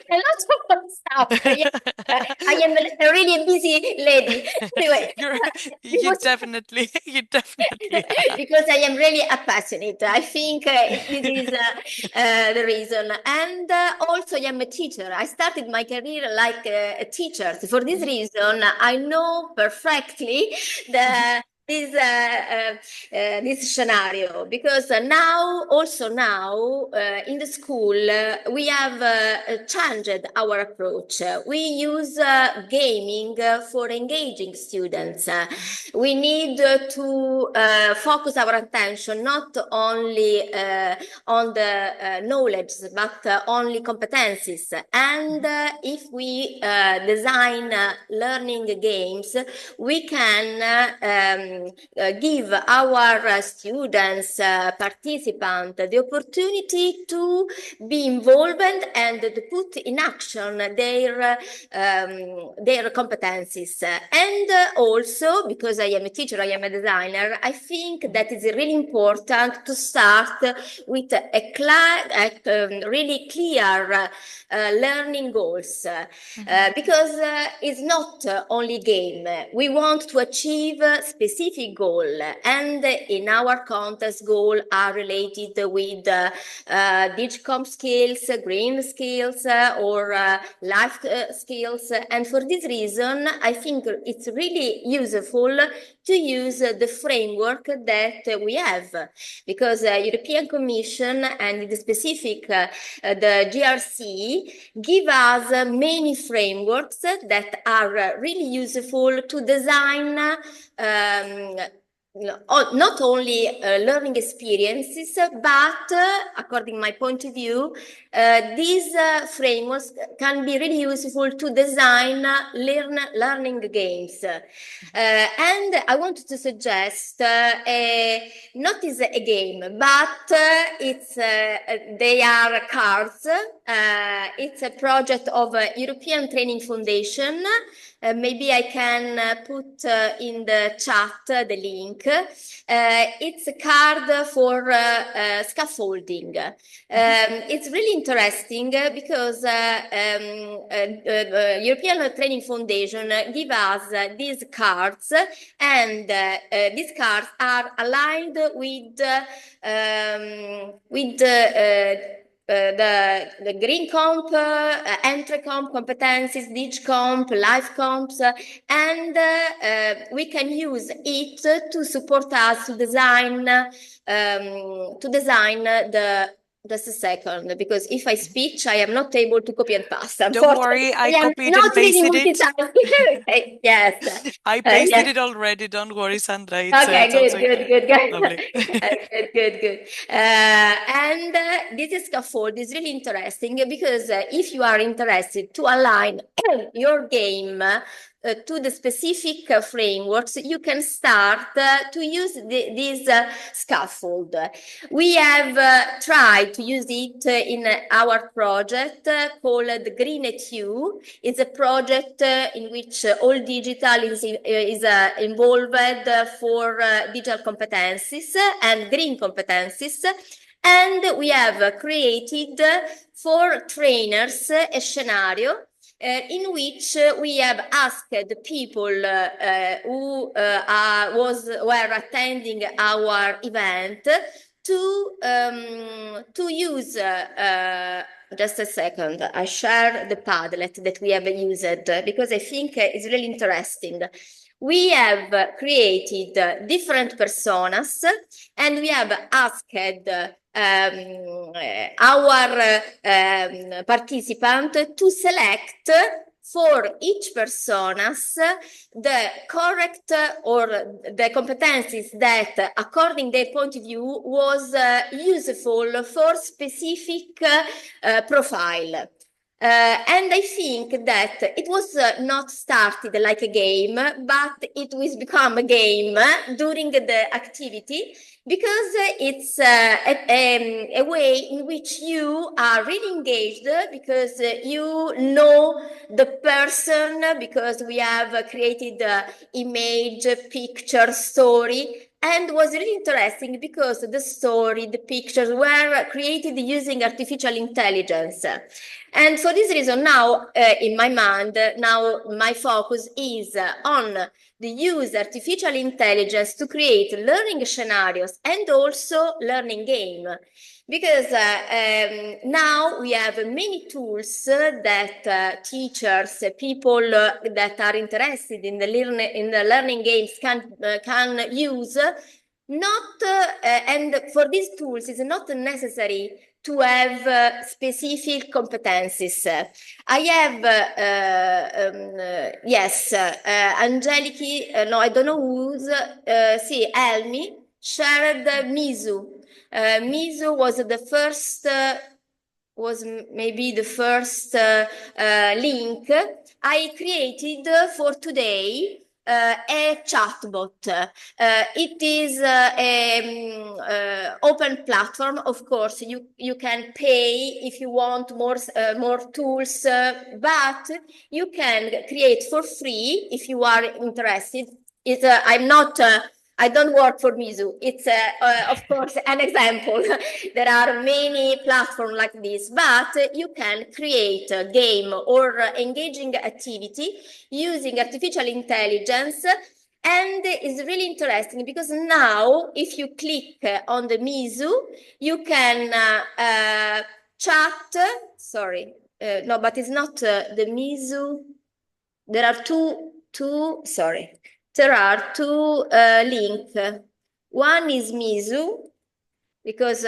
S4: A lot of stuff. Yeah. I am a really busy lady. Anyway,
S1: you definitely
S4: because I am really passionate. I think this is the reason. And also, I am a teacher. I started my career like a teacher. So for this reason, I know perfectly this scenario, because now in the school we have changed our approach. We use gaming for engaging students. We need to focus our attention not only on the knowledge, but only competencies. And if we design learning games, we can give our students, participants, the opportunity to be involved and to put in action their competencies. And also, because I am a teacher, I am a designer, I think that it's really important to start with really clear learning goals, because it's not only game. We want to achieve specific goal, and in our context, goals are related with DIGCOMP skills, green skills, or life skills. And for this reason, I think it's really useful to use the framework that we have, because European Commission and the specific the GRC give us many frameworks that are really useful to design not only learning experiences, but according to my point of view, these frameworks can be really useful to design learning games. And I wanted to suggest not is a game, but they are cards. It's a project of European Training Foundation. Maybe I can put in the chat the link. It's a card for scaffolding. It's really interesting because European Training Foundation give us these cards, and these cards are aligned with the green comp, entry comp, competencies, dig comp, life comps, and we can use it to support us to design just a second, because if I speak, I am not able to copy and paste.
S1: Don't worry, I copied and pasted it.
S4: Yes.
S1: I pasted it already. Don't worry, Sandra.
S4: Okay, good.
S1: Lovely.
S4: Good. And this scaffold is really interesting because if you are interested to align your game to the specific frameworks, you can start to use this scaffold. We have tried to use it in our project called Green ETU. It's a project in which all digital is involved for digital competencies and green competencies. And we have created for trainers a scenario in which we have asked people who were attending our event to use just a second. I share the Padlet that we have used because I think it's really interesting. We have created different personas, and we have asked our participant to select for each personas the correct or the competencies that, according to their point of view, was useful for specific profile. And I think that it was not started like a game, but it will become a game during the activity, because it's a way in which you are really engaged, because you know the person, because we have created image, picture, story. And was really interesting because the story, the pictures were created using artificial intelligence. And for this reason, now in my mind, now my focus is on the use of artificial intelligence to create learning scenarios and also learning game. Because now we have many tools that teachers, people that are interested in the learning games can use. And for these tools, it's not necessary to have specific competencies. I have, yes, Angeliki, no, I don't know who's, see, Elmi shared Mizu. Mizu was the first, was maybe the first link I created for today. A chatbot. It is an open platform. Of course, you can pay if you want more tools, but you can create for free if you are interested. I don't work for Mizu. It's, of course, an example. There are many platforms like this, but you can create a game or engaging activity using artificial intelligence. And it's really interesting because now, if you click on the Mizu, you can chat. Sorry, no, but it's not the Mizu. There are two. Sorry. There are two links. One is Mizu, because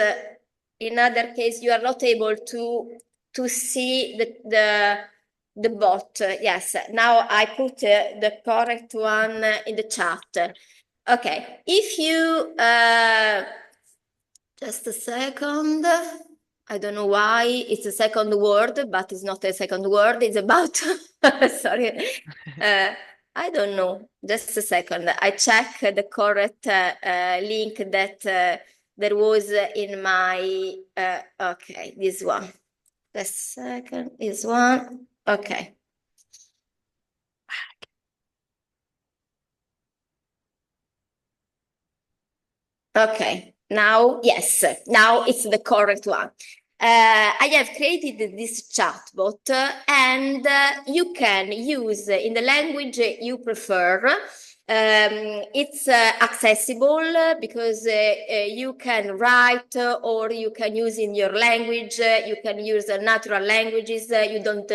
S4: in other case you are not able to see the bot. Yes, now I put the correct one in the chat. Okay, if you, just a second, I don't know why it's a second word, but it's not a second word, it's about, sorry, I don't know, just a second, I check the correct link that there was in my, okay, this one, the second is one, okay. Okay, now, yes, now it's the correct one. I have created this chatbot and you can use in the language you prefer. It's accessible because you can write or you can use in your language, you can use natural languages, you don't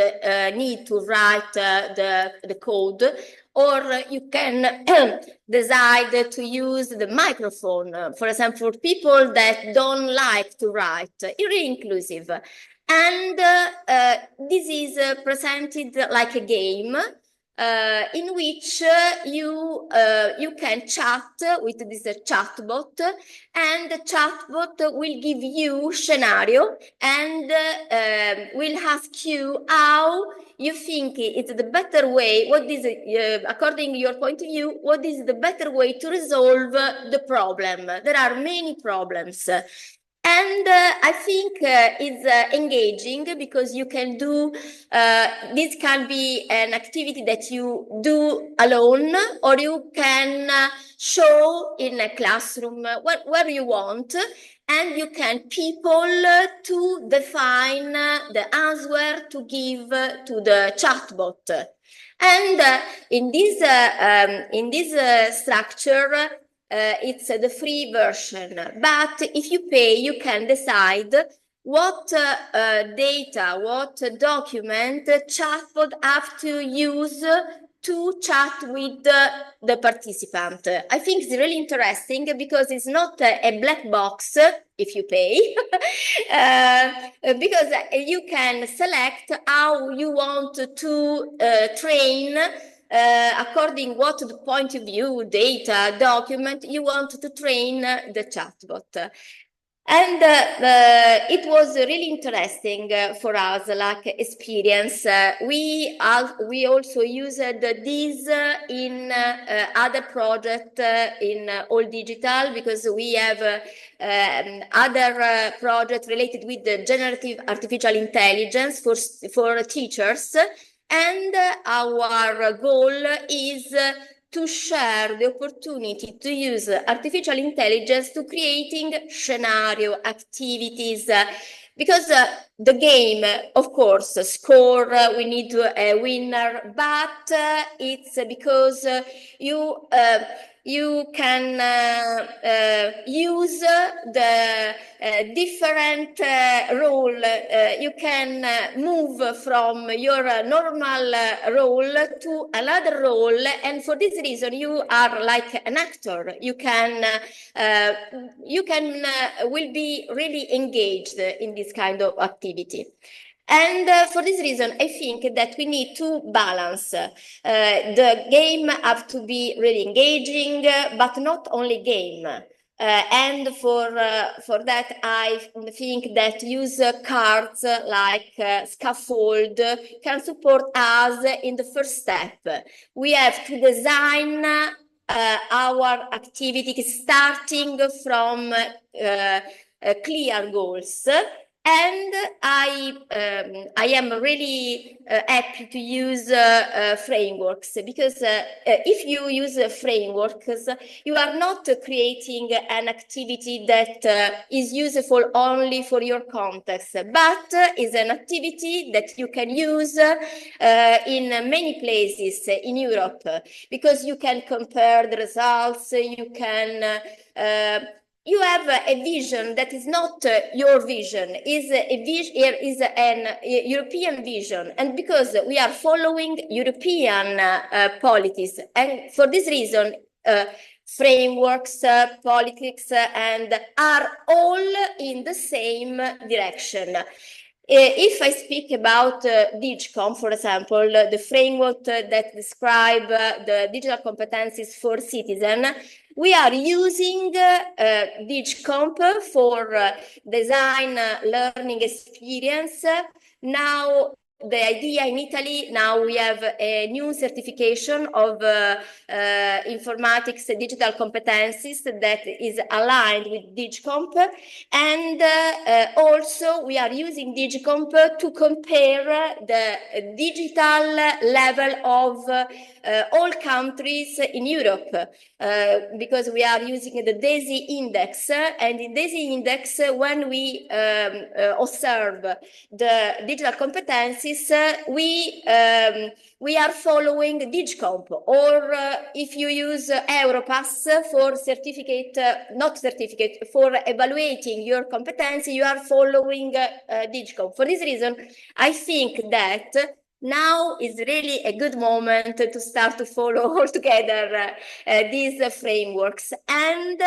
S4: need to write the code, or you can decide to use the microphone, for example, for people that don't like to write. It's really inclusive. And this is presented like a game in which you can chat with this chatbot, and the chatbot will give you scenario and will ask you how you think it's the better way, what is, according to your point of view, what is the better way to resolve the problem. There are many problems. And I think it's engaging because you can do, this can be an activity that you do alone, or you can show in a classroom where you want, and you can people to define the answer to give to the chatbot. And in this structure, it's the free version, but if you pay, you can decide what data, what document chatbot have to use to chat with the participant. I think it's really interesting because it's not a black box if you pay, because you can select how you want to train according what the point of view, data, document you want to train the chatbot. And it was really interesting for us, like experience. We also used this in other project in all digital, because we have other project related with the generative artificial intelligence for teachers. And our goal is to share the opportunity to use artificial intelligence to creating scenario activities, because the game, of course, score, we need a winner, but it's because you can use the different role. You can move from your normal role to another role, and for this reason you are like an actor. You can will be really engaged in this kind of activity. And for this reason, I think that we need to balance. The game have to be really engaging, but not only game. And for that, I think that use cards like scaffold can support us in the first step. We have to design our activity starting from clear goals. And I am really happy to use frameworks, because if you use frameworks, you are not creating an activity that is useful only for your context, but is an activity that you can use in many places in Europe, because you can compare the results, you can you have a vision that is not your vision, is an European vision, and because we are following European policies, and for this reason, frameworks, politics, and are all in the same direction. If I speak about DIGCOM, for example, the framework that describe the digital competencies for citizens, we are using DIGCOMP for design learning experience. Now, the idea in Italy, now we have a new certification of informatics digital competencies that is aligned with DIGCOMP. And also we are using DIGCOMP to compare the digital level of all countries in Europe, because we are using the DESI index, and in DESI index, when we observe the digital competencies, we are following DIGCOMP, or if you use Europass for certificate, not certificate, for evaluating your competency, you are following DIGCOMP. For this reason, I think that now is really a good moment to start to follow all together these frameworks. And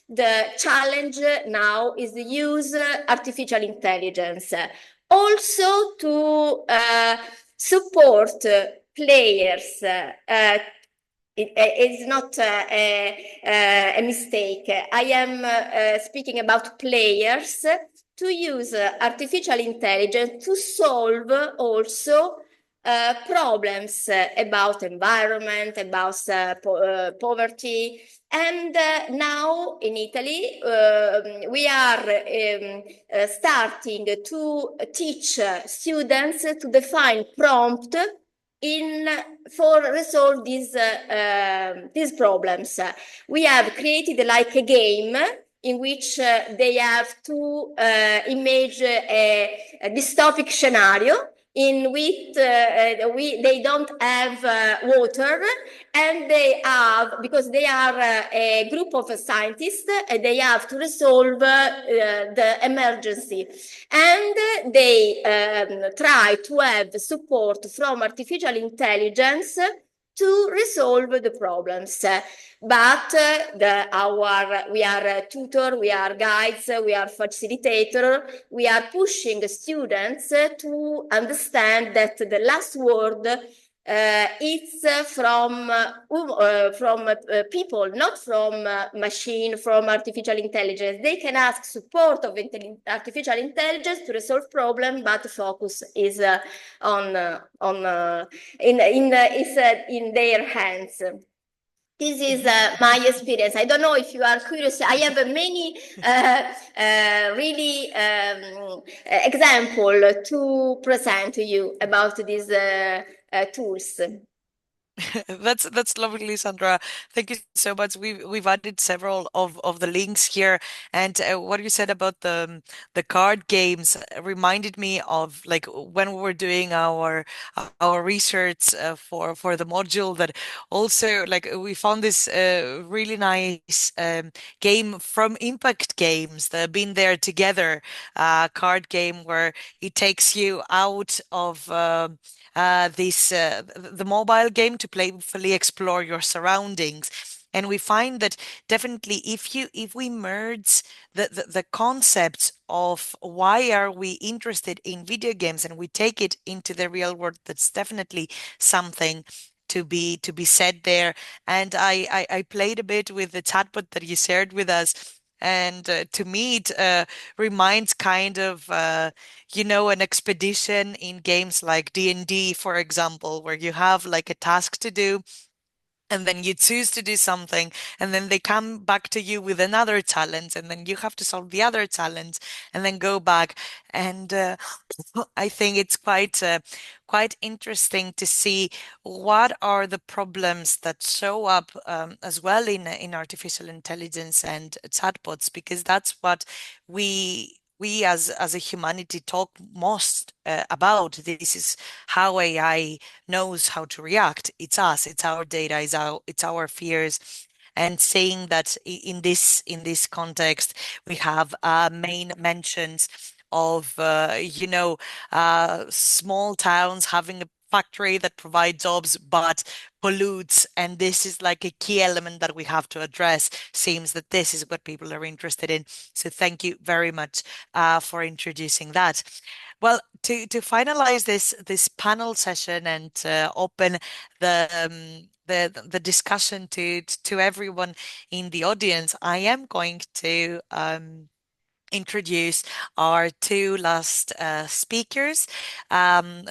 S4: the challenge now is to use artificial intelligence also to support players. It's not a mistake. I am speaking about players to use artificial intelligence to solve also problems about environment, about poverty. And now in Italy, we are starting to teach students to define prompt for resolve these problems. We have created like a game in which they have to image a dystopic scenario in which they don't have water, and they have, because they are a group of scientists, they have to resolve the emergency, and they try to have support from artificial intelligence to resolve the problems. But we are tutor, we are guides, we are facilitator, we are pushing the students to understand that the last word it's from people, not from machine, from artificial intelligence. They can ask support of artificial intelligence to resolve problem, but the focus is in their hands. This is my experience. I don't know if you are curious. I have many really example to present to you about these tools.
S1: That's lovely, Sandra. Thank you so much. We've added several of the links here, and what you said about the card games reminded me of like when we were doing our research for the module, that also like we found this really nice game from Impact Games, the Been There Together card game, where it takes you out of the mobile game to playfully explore your surroundings. And we find that definitely if we merge the concepts of why are we interested in video games and we take it into the real world, that's definitely something to be said there. And I played a bit with the chatbot that you shared with us. And to me, it reminds kind of, an expedition in games like D&D, for example, where you have like a task to do, and then you choose to do something, and then they come back to you with another challenge, and then you have to solve the other challenge, and then go back. And I think it's quite interesting to see what are the problems that show up as well in artificial intelligence and chatbots, because that's what we as a humanity talk most about. This is how AI knows how to react. It's us, it's our data, it's our fears. And saying that in this context, we have main mentions of small towns having a factory that provides jobs but pollutes, and this is like a key element that we have to address. Seems that this is what people are interested in. So thank you very much for introducing that. Well, to finalize this panel session and open the discussion to everyone in the audience, I am going to introduce our two last speakers.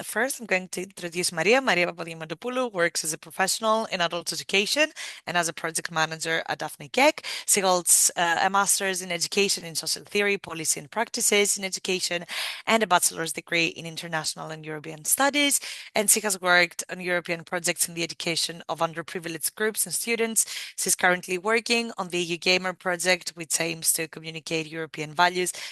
S1: First, I'm going to introduce Maria. Maria Papadiamantopoulou works as a professional in adult education and as a project manager at DAFNI KEK. She holds a master's in education in social theory, policy and practices in education, and a bachelor's degree in international and European studies. And she has worked on European projects in the education of underprivileged groups and students. She's currently working on the EU Gamer project, which aims to communicate European values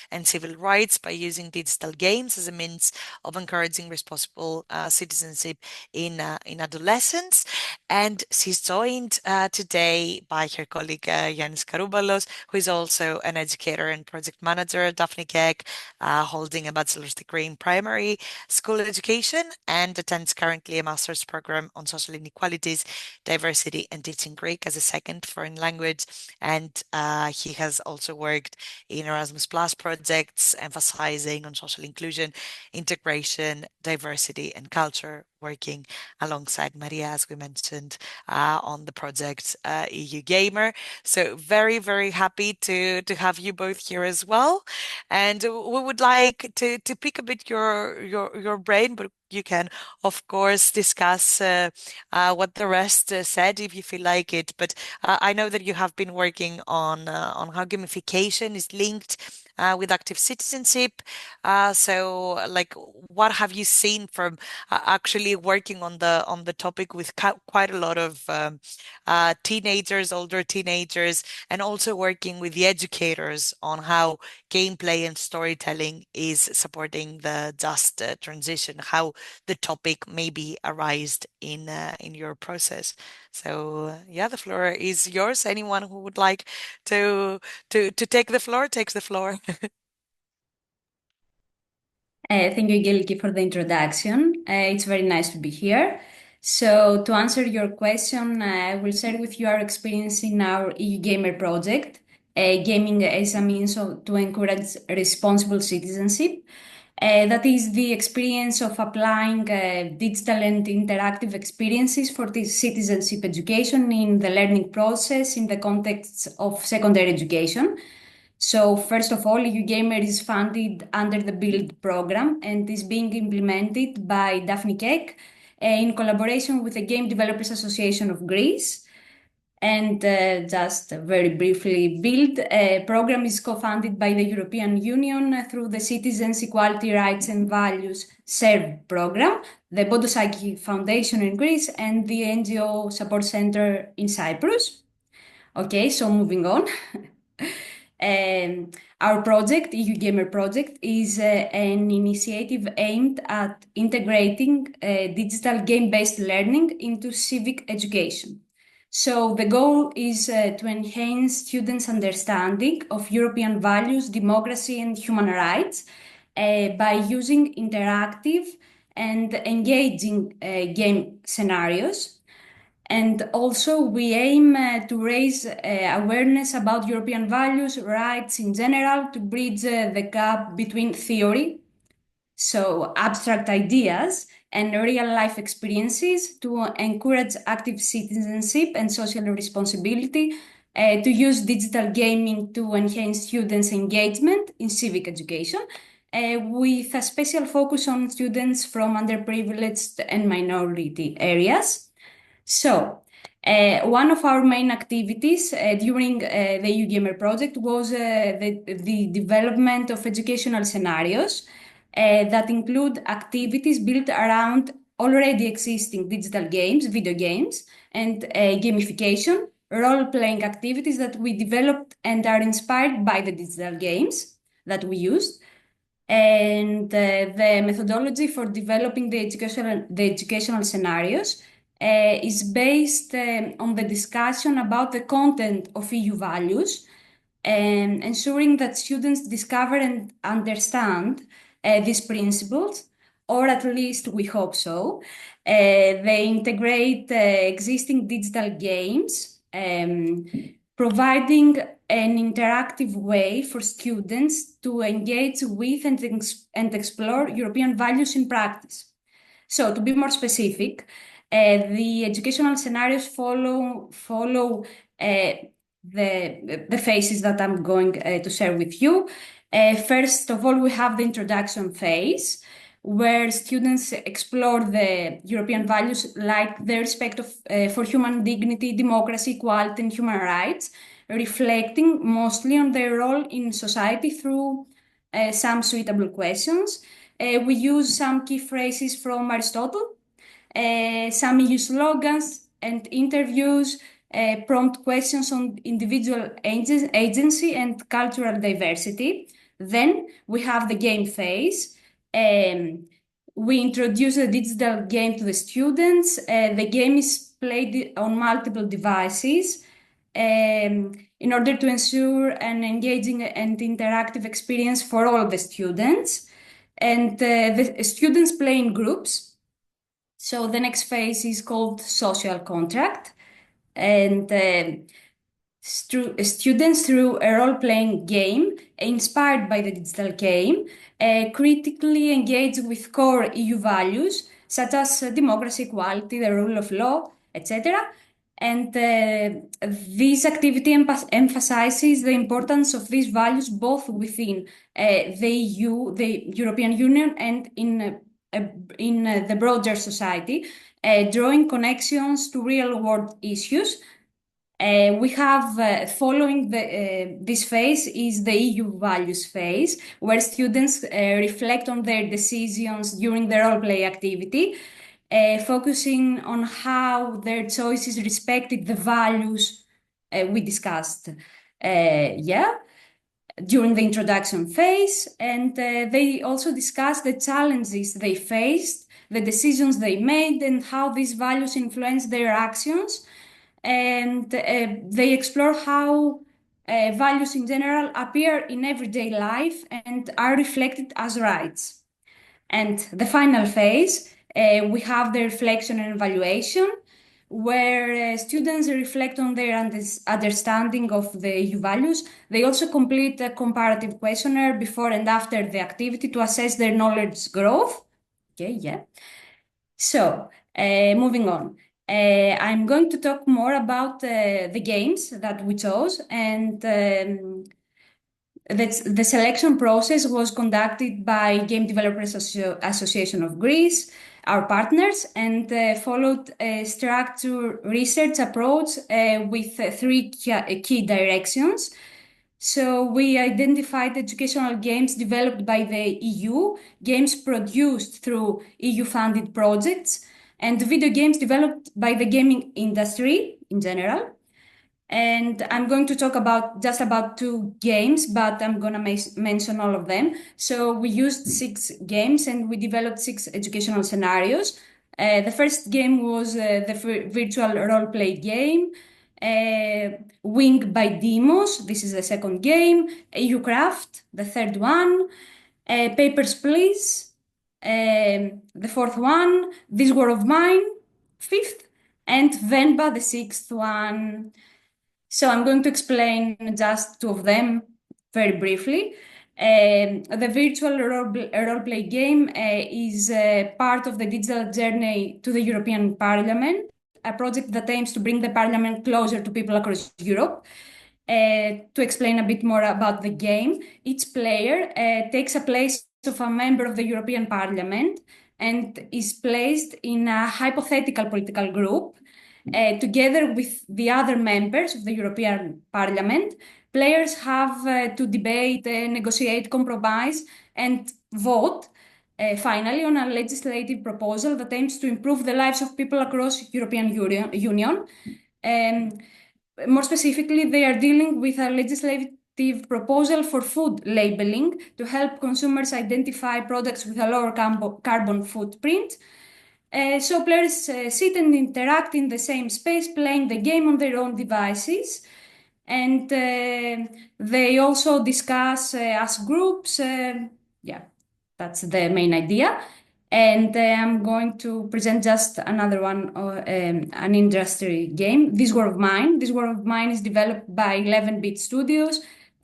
S1: and civil rights by using digital games as a means of encouraging responsible citizenship in adolescents. And she's joined today by her colleague Yiannis Karoumpalos, who is also an educator and project manager at DAFNI KEK, holding a bachelor's degree in primary school education and attends currently a master's program on social inequalities, diversity, and teaching Greek as a second foreign language. And he has also worked in Erasmus Plus projects, emphasizing on social inclusion, integration, diversity, and culture, working alongside Maria, as we mentioned, on the project EU Gamer. So very, very happy to have you both here as well. And we would like to pick a bit your brain, but you can, of course, discuss what the rest said if you feel like it. But I know that you have been working on how gamification is linked with active citizenship. So, like, what have you seen from actually working on the topic with quite a lot of teenagers, older teenagers, and also working with the educators on how gameplay and storytelling is supporting the just transition, how the topic maybe arised in your process. So yeah, the floor is yours. Anyone who would like to take the floor takes the floor.
S6: Thank you, Gilki, for the introduction. It's very nice to be here. So to answer your question, I will share with you our experience in our EU Gamer project, gaming as a means to encourage responsible citizenship. That is the experience of applying digital and interactive experiences for this citizenship education in the learning process in the context of secondary education. So first of all, EU Gamer is funded under the BUILD program and is being implemented by DAFNI KEK in collaboration with the Game Developers Association of Greece. And just very briefly, BUILD program is co-funded by the European Union through the Citizens, Equality, Rights and Values SERV program, the Bodosaki Foundation in Greece, and the NGO Support Center in Cyprus. Okay, so moving on. Our project, EU Gamer project, is an initiative aimed at integrating digital game-based learning into civic education. So the goal is to enhance students' understanding of European values, democracy, and human rights by using interactive and engaging game scenarios. And also, we aim to raise awareness about European values, rights in general, to bridge the gap between theory, so abstract ideas, and real-life experiences to encourage active citizenship and social responsibility, to use digital gaming to enhance students' engagement in civic education, with a special focus on students from underprivileged and minority areas. So, one of our main activities during the EU Gamer project was the development of educational scenarios that include activities built around already existing digital games, video games, and gamification, role-playing activities that we developed and are inspired by the digital games that we used. And the methodology for developing the educational scenarios is based on the discussion about the content of EU values, and ensuring that students discover and understand these principles, or at least we hope so. They integrate existing digital games, providing an interactive way for students to engage with and explore European values in practice. So, to be more specific, the educational scenarios follow the phases that I'm going to share with you. First of all, we have the introduction phase, where students explore the European values like the respect for human dignity, democracy, equality, and human rights, reflecting mostly on their role in society through some suitable questions. We use some key phrases from Aristotle, some EU slogans and interviews, prompt questions on individual agency and cultural diversity. Then we have the game phase. We introduce a digital game to the students. The game is played on multiple devices in order to ensure an engaging and interactive experience for all the students. And the students play in groups. So the next phase is called social contract. And students, through a role-playing game inspired by the digital game, critically engage with core EU values such as democracy, equality, the rule of law, etc. And this activity emphasizes the importance of these values both within the EU, the European Union, and in the broader society, drawing connections to real-world issues. We have, following this phase, is the EU values phase, where students reflect on their decisions during the role-play activity, focusing on how their choices respected the values we discussed during the introduction phase. And they also discussed the challenges they faced, the decisions they made, and how these values influence their actions. And they explore how values in general appear in everyday life and are reflected as rights. And the final phase, we have the reflection and evaluation, where students reflect on their understanding of the EU values. They also complete a comparative questionnaire before and after the activity to assess their knowledge growth. Okay, yeah. So, moving on. I'm going to talk more about the games that we chose, and the selection process was conducted by Game Developers Association of Greece, our partners, and followed a structured research approach with three key directions. So we identified educational games developed by the EU, games produced through EU-funded projects, and video games developed by the gaming industry in general. And I'm going to talk just about 2 games, but I'm going to mention all of them. So we used 6 games and we developed 6 educational scenarios. The first game was the virtual role-play game, Wing by Demos. This is the second game. EU Craft, the third one. Papers, Please, the fourth one. This War of Mine, fifth. And Venba, the sixth one. So I'm going to explain just 2 of them very briefly. The virtual role-play game is part of the digital journey to the European Parliament, a project that aims to bring the Parliament closer to people across Europe. To explain a bit more about the game, each player takes a place of a member of the European Parliament and is placed in a hypothetical political group. Together with the other members of the European Parliament, players have to debate, negotiate, compromise, and vote finally on a legislative proposal that aims to improve the lives of people across European Union. More specifically, they are dealing with a legislative proposal for food labeling to help consumers identify products with a lower carbon footprint. So players sit and interact in the same space, playing the game on their own devices. And they also discuss as groups. Yeah, that's the main idea. And I'm going to present just another one, an industry game, This War of Mine. This War of Mine is developed by 11-Bit Studios,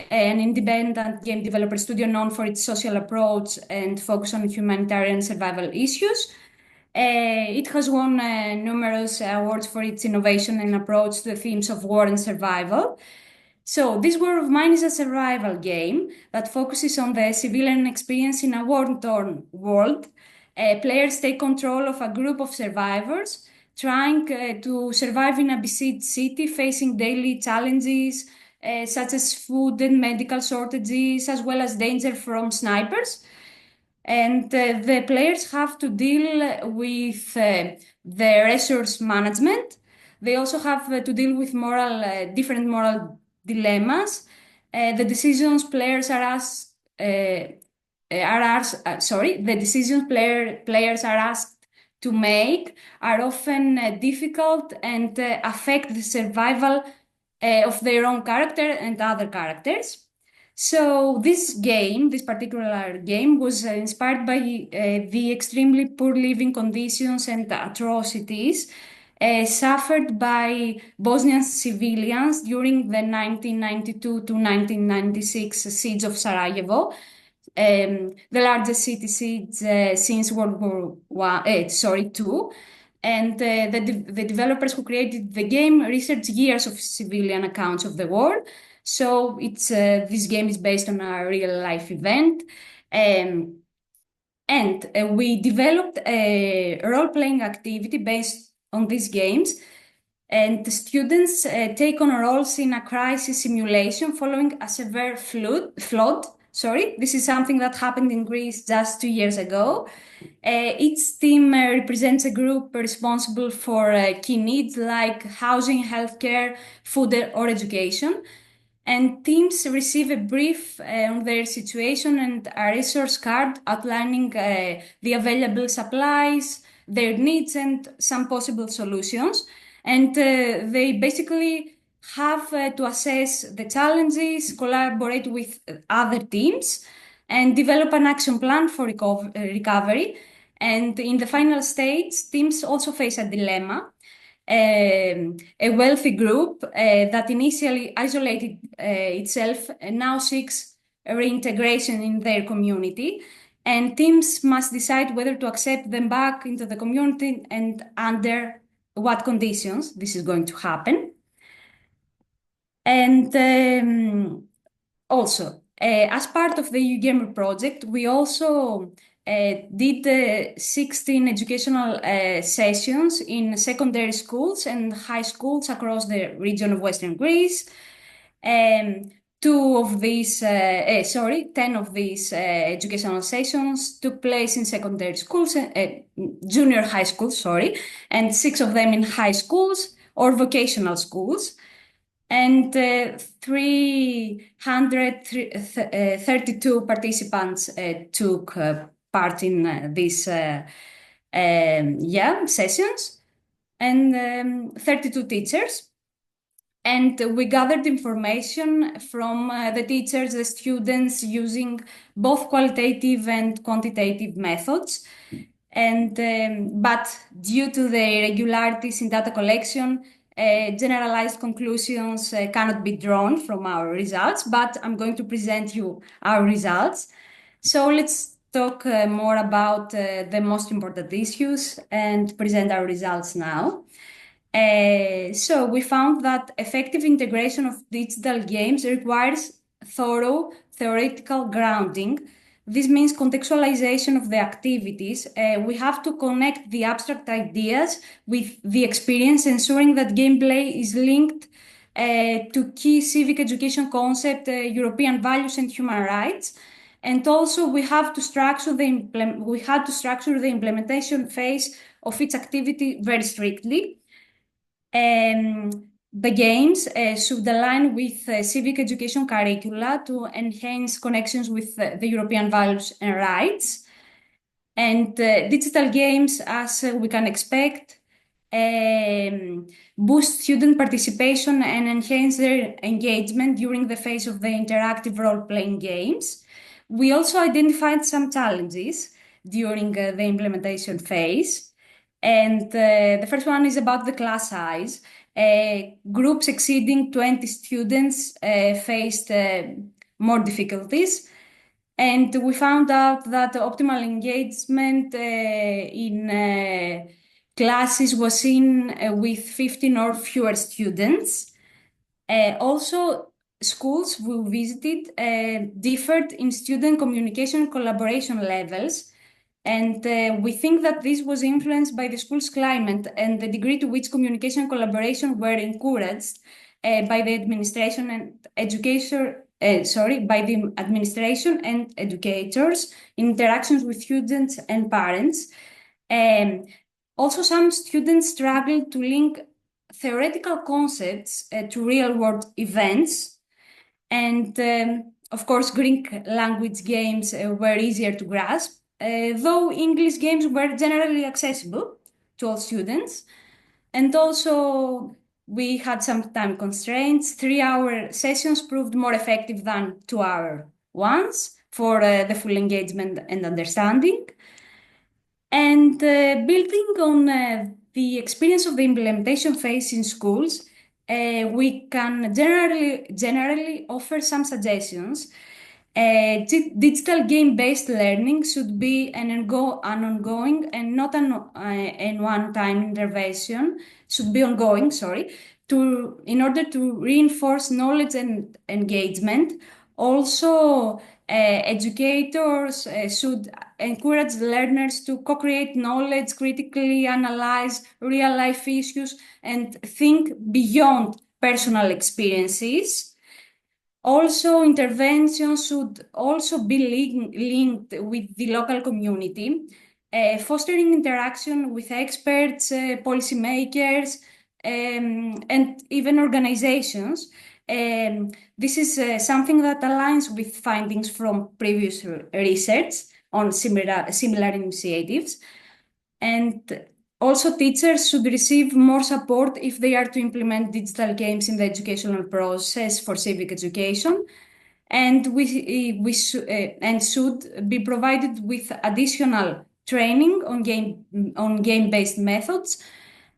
S6: an independent game developer studio known for its social approach and focus on humanitarian survival issues. It has won numerous awards for its innovation and approach to the themes of war and survival. So, This War of Mine is a survival game that focuses on the civilian experience in a war-torn world. Players take control of a group of survivors trying to survive in a besieged city, facing daily challenges such as food and medical shortages, as well as danger from snipers. And the players have to deal with the resource management. They also have to deal with different moral dilemmas. The decisions players are asked to make are often difficult and affect the survival of their own character and other characters. So this particular game, was inspired by the extremely poor living conditions and atrocities suffered by Bosnian civilians during the 1992 to 1996 siege of Sarajevo, the largest city siege since World War II. And the developers who created the game researched years of civilian accounts of the war. So this game is based on a real life event. And we developed a role-playing activity based on these games. And the students take on roles in a crisis simulation following a severe flood. This is something that happened in Greece just 2 years ago. Each team represents a group responsible for key needs like housing, healthcare, food, or education. And teams receive a brief on their situation and a resource card outlining the available supplies, their needs, and some possible solutions. And they basically have to assess the challenges, collaborate with other teams, and develop an action plan for recovery. And in the final stage, teams also face a dilemma. A wealthy group that initially isolated itself now seeks reintegration in their community, and teams must decide whether to accept them back into the community and under what conditions this is going to happen. And also, as part of the UGamer project, we also did 16 educational sessions in secondary schools and high schools across the region of Western Greece. 10 of these educational sessions took place in secondary schools, junior high schools, and 6 of them in high schools or vocational schools. And 332 participants took part in these sessions, and 32 teachers. And we gathered information from the teachers, the students, using both qualitative and quantitative methods. But due to the irregularities in data collection, generalized conclusions cannot be drawn from our results, but I'm going to present you our results. So let's talk more about the most important issues and present our results now. So we found that effective integration of digital games requires thorough theoretical grounding. This means contextualization of the activities. We have to connect the abstract ideas with the experience, ensuring that gameplay is linked to key civic education concepts, European values, and human rights. And also, we had to structure the implementation phase of each activity very strictly. The games should align with civic education curricula to enhance connections with the European values and rights. And digital games, as we can expect, boost student participation and enhance their engagement during the phase of the interactive role-playing games. We also identified some challenges. during the implementation phase. And the first one is about the class size. Groups exceeding 20 students faced more difficulties. And we found out that the optimal engagement in classes was seen with 15 or fewer students. Also, schools we visited differed in student communication and collaboration levels. And we think that this was influenced by the school's climate and the degree to which communication and collaboration were encouraged by the administration and by the administration and educators in interactions with students and parents. Also, some students struggled to link theoretical concepts to real-world events. And of course, Greek language games were easier to grasp, though English games were generally accessible to all students. And also, we had some time constraints. 3-hour sessions proved more effective than 2-hour ones for the full engagement and understanding. And building on the experience of the implementation phase in schools, we can generally offer some suggestions. Digital game-based learning should be an ongoing and not an one-time intervention. Should be ongoing, in order to reinforce knowledge and engagement. Also, educators should encourage learners to co-create knowledge, critically analyze real-life issues, and think beyond personal experiences. Also, interventions should also be linked with the local community, fostering interaction with experts, policymakers, and even organizations. This is something that aligns with findings from previous research on similar initiatives. And also, teachers should receive more support if they are to implement digital games in the educational process for civic education. And we should be provided with additional training on game-based methods.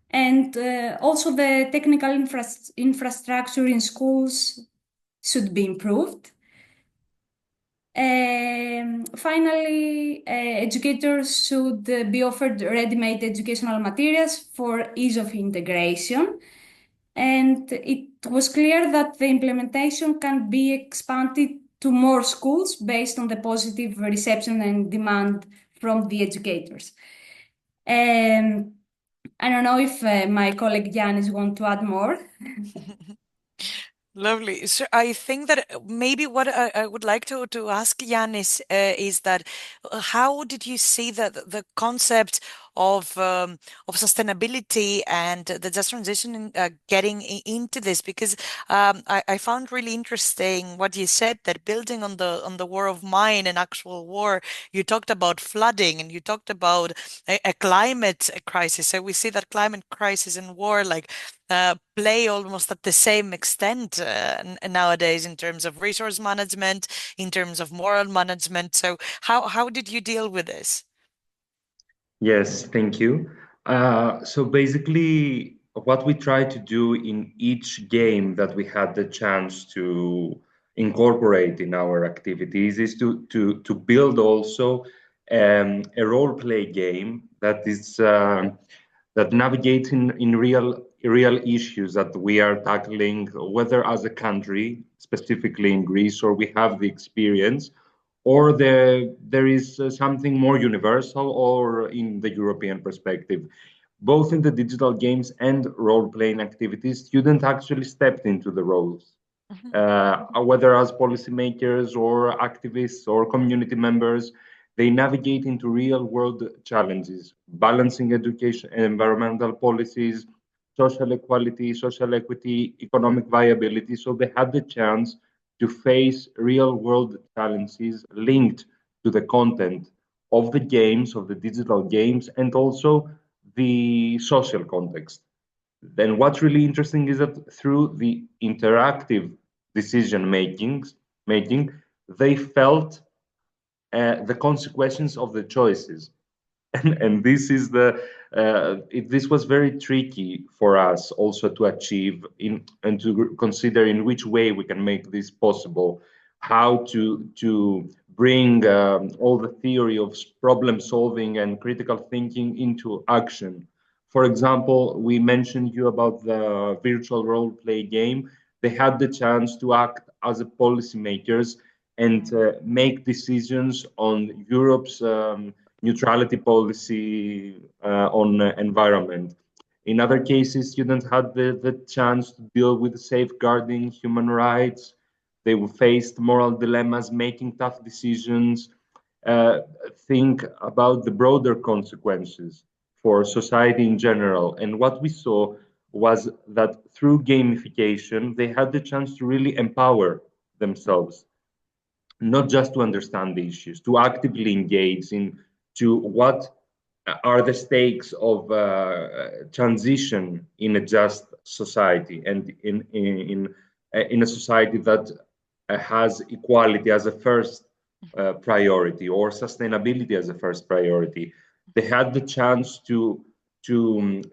S6: And also the technical infrastructure in schools should be improved. Finally, educators should be offered ready-made educational materials for ease of integration. And it was clear that the implementation can be expanded to more schools based on the positive reception and demand from the educators. I don't know if my colleague Yiannis wants to add more.
S1: Lovely. So I think that maybe what I would like to ask Yiannis is that how did you see the concept of sustainability and the just transition getting into this? Because I found really interesting what you said, that building on the war of mine and actual war, you talked about flooding and you talked about a climate crisis. So we see that climate crisis and war play almost at the same extent nowadays in terms of resource management, in terms of moral management. So how did you deal with this?
S3: Yes, thank you. So basically, what we try to do in each game that we had the chance to incorporate in our activities is to build also a role play game that is that navigates in real issues that we are tackling, whether as a country, specifically in Greece, or we have the experience, or there is something more universal or in the European perspective. Both in the digital games and role-playing activities, students actually stepped into the roles, whether as policymakers or activists or community members. They navigate into real-world challenges, balancing education and environmental policies, social equality, social equity, economic viability. So they had the chance to face real-world challenges linked to the content of the games, of the digital games, and also the social context. Then what's really interesting is that through the interactive decision making, they felt the consequences of the choices. And this is this was very tricky for us also to achieve and to consider in which way we can make this possible, how to bring all the theory of problem solving and critical thinking into action. For example, we mentioned you about the virtual role play game. They had the chance to act as a policymakers and make decisions on Europe's neutrality policy on environment. In other cases, students had the chance to deal with safeguarding human rights. They faced moral dilemmas, making tough decisions, think about the broader consequences for society in general. And what we saw was that through gamification, they had the chance to really empower themselves, not just to understand the issues, to actively engage into what are the stakes of transition in a just society and in a society that has equality as a first priority, or sustainability as a first priority. They had the chance to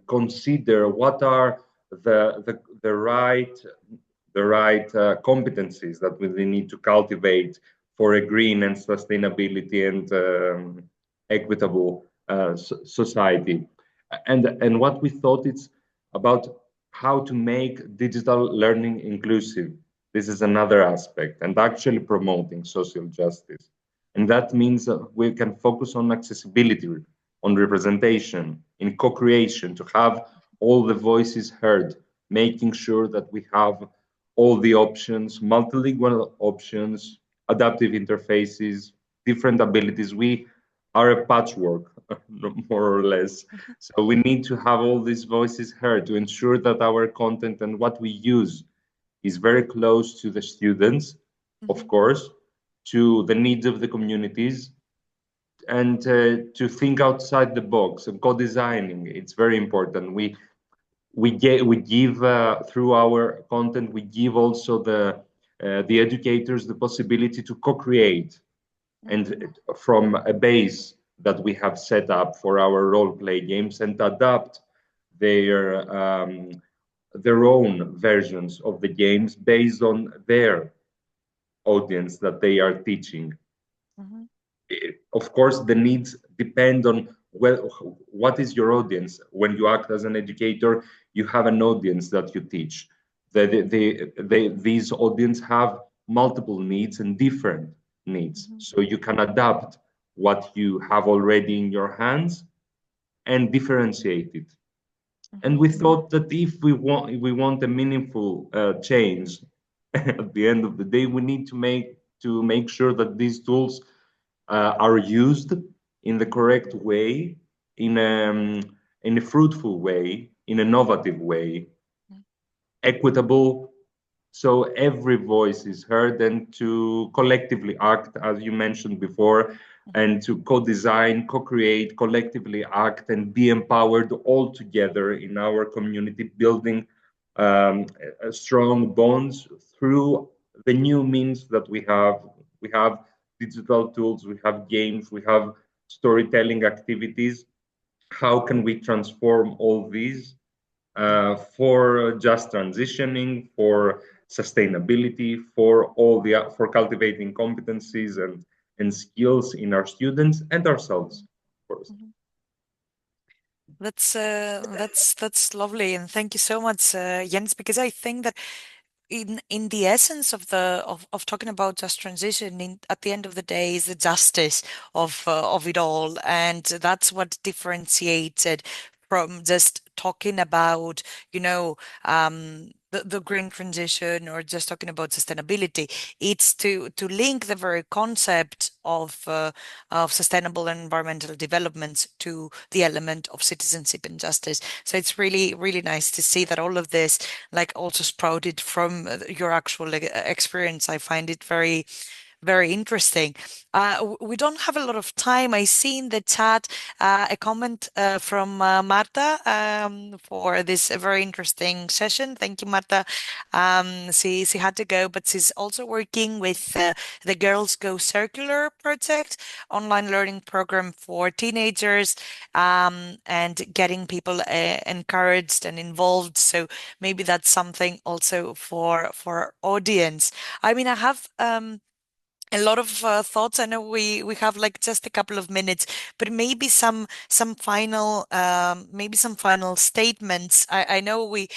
S3: consider what are the right competencies that we need to cultivate for a green and sustainability and equitable society. And what we thought, it's about how to make digital learning inclusive. This is another aspect, and actually promoting social justice. And that means that we can focus on accessibility, on representation, in co-creation, to have all the voices heard, making sure that we have all the options, multilingual options, adaptive interfaces, different abilities. We are a patchwork, more or less. So we need to have all these voices heard to ensure that our content and what we use is very close to the students, of course, to the needs of the communities, and to think outside the box and co-designing. It's very important. We give through our content, we give also the educators the possibility to co-create, and from a base that we have set up for our role play games, and adapt their own versions of the games based on their audience that they are teaching. Of course, the needs depend on what is your audience. When you act as an educator, you have an audience that you teach. These audience have multiple needs and different needs. So you can adapt what you have already in your hands and differentiate it. And we thought that if we want a meaningful change, at the end of the day, we need to make sure that these tools are used in the correct way, in a fruitful way, in an innovative way, equitable, so every voice is heard, and to collectively act, as you mentioned before, and to co-design, co-create, collectively act, and be empowered all together in our community, building strong bonds through the new means that we have. We have digital tools, we have games, we have storytelling activities. How can we transform all these for just transitioning, for sustainability, for cultivating competencies and skills in our students and ourselves, of course.
S1: That's lovely, and thank you so much, Yiannis, because I think that in the essence of talking about just transition, at the end of the day, is the justice of it all, and that's what differentiates it from just talking about, the green transition, or just talking about sustainability. It's to link the very concept of sustainable and environmental development to the element of citizenship and justice. So it's really, really nice to see that all of this, like, also sprouted from your actual experience. I find it very, very interesting. We don't have a lot of time. I see in the chat a comment from Marta for this very interesting session. Thank you, Marta. She had to go, but she's also working with the Girls Go Circular project, online learning program for teenagers, and getting people encouraged and involved. So maybe that's something also for our audience. I mean, I have a lot of thoughts. I know we have like just a couple of minutes, but maybe some final statements. I know we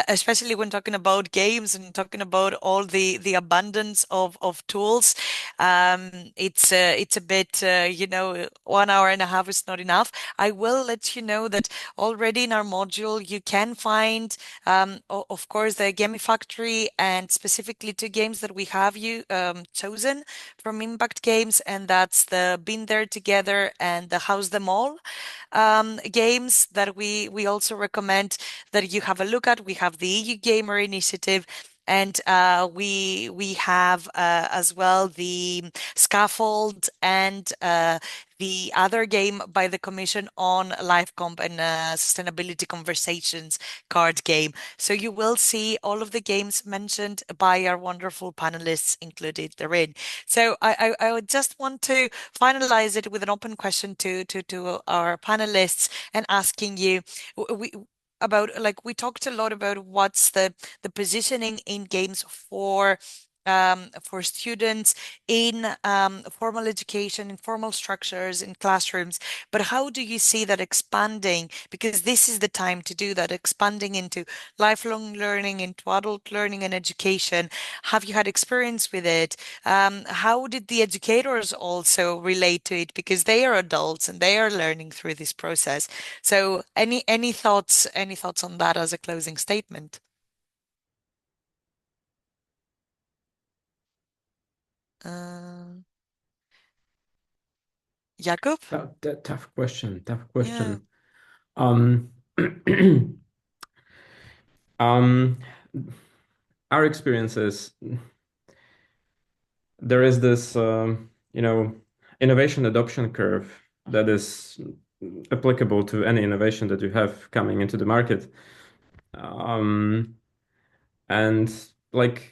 S1: especially when talking about games and talking about all the abundance of tools, it's a bit 1 hour and a half is not enough. I will let you know that already in our module you can find of course the Gamifactory and specifically 2 games that we have chosen from Impact Games, and that's the Been There Together and the House Them All games that we also recommend that you have a look at. We have the EU Gamer Initiative, and we have as well the Scaffold and the other game by the Commission on Life Comp and Sustainability Conversations card game. So you will see all of the games mentioned by our wonderful panelists included therein. So I would just want to finalize it with an open question to our panelists and asking you we talked a lot about what's the positioning in games for students in formal education, in formal structures, in classrooms. But how do you see that expanding? Because this is the time to do that, expanding into lifelong learning, into adult learning and education. Have you had experience with it? How did the educators also relate to it? Because they are adults and they are learning through this process. So any thoughts on that as a closing statement? Jakub?
S2: Tough question.
S1: Yeah.
S2: Our experiences, there is this, innovation adoption curve that is applicable to any innovation that you have coming into the market. And like,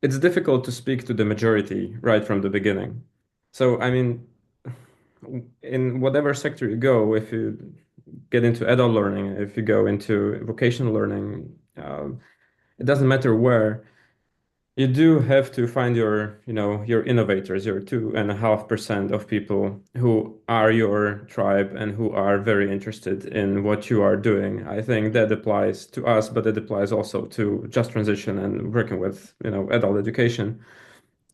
S2: it's difficult to speak to the majority right from the beginning. So, I mean, in whatever sector you go, if you get into adult learning, if you go into vocational learning, it doesn't matter where, you do have to find your innovators, your 2.5% of people who are your tribe and who are very interested in what you are doing. I think that applies to us, but it applies also to Just Transition and working with, adult education.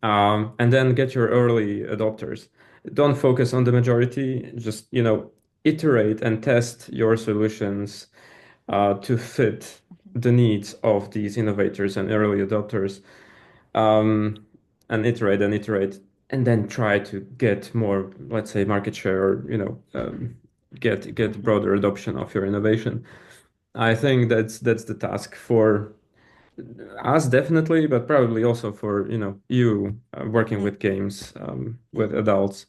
S2: And then get your early adopters. Don't focus on the majority, just, iterate and test your solutions to fit the needs of these innovators and early adopters. And iterate, and then try to get more, let's say, market share, or get broader adoption of your innovation. I think that's the task for us, definitely, but probably also for you working with games with adults.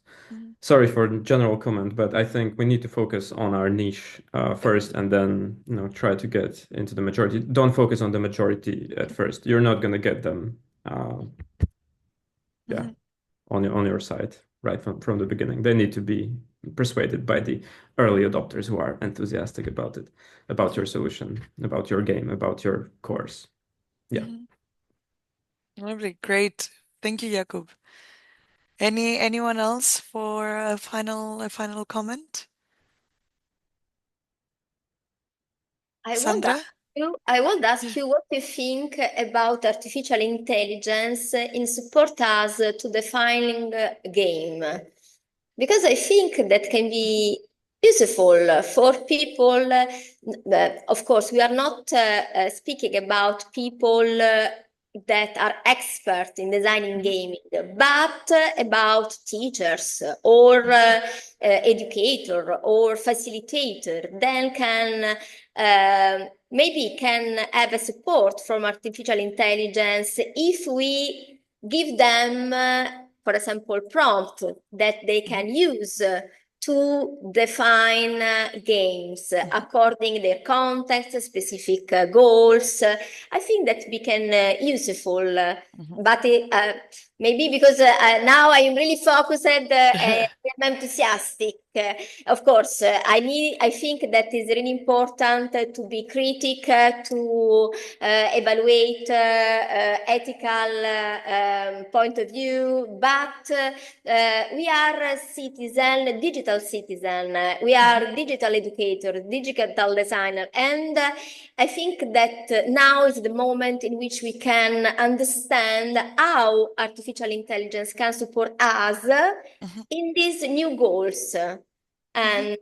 S2: Sorry for the general comment, but I think we need to focus on our niche first, and then try to get into the majority. Don't focus on the majority at first. You're not going to get them on your side right from the beginning. They need to be persuaded by the early adopters who are enthusiastic about it, about your solution, about your game, about your course. Yeah.
S1: Lovely. Great. Thank you, Jakub. Anyone else for a final comment? Sandra?
S4: I want to ask you what you think about artificial intelligence in support us to defining a game. Because I think that can be useful for people. Of course, we are not speaking about people that are experts in designing gaming, but about teachers or educator or facilitator. Then maybe can have a support from artificial intelligence if we give them for example, prompt that they can use to define games according their context, specific goals. I think that became useful, but maybe because now I am really focused and I'm enthusiastic. Of course, I think that is really important to be critical, to evaluate ethical point of view, but we are digital citizen, we are digital educator, digital designer, and I think that now is the moment in which we can understand how artificial intelligence can support us in these new goals. And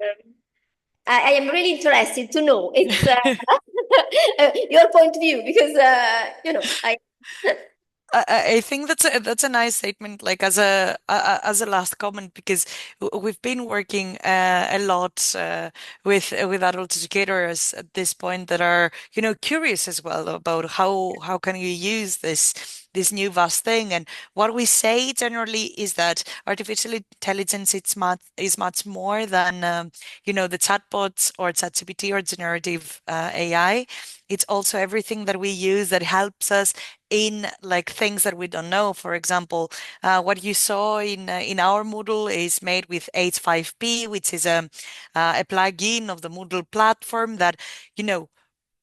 S4: I am really interested to know it's your point of view, because
S1: I think that's a nice statement, like as a last comment, because we've been working a lot with adult educators at this point that are curious as well about how can you use this new vast thing. And what we say generally is that artificial intelligence is much more than the chatbots or ChatGPT or generative AI. It's also everything that we use that helps us in like things that we don't know. For example, what you saw in our Moodle is made with H5P, which is a plugin of the Moodle platform that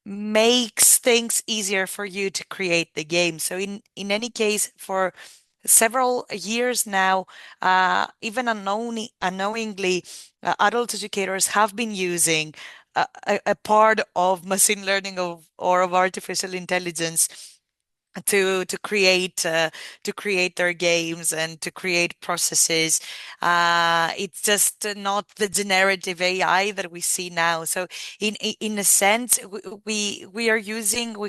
S1: makes things easier for you to create the game. So in any case, for several years now, even unknowingly, adult educators have been using a part of machine learning or of artificial intelligence to create their games and to create processes. It's just not the generative AI that we see now. So in a sense, we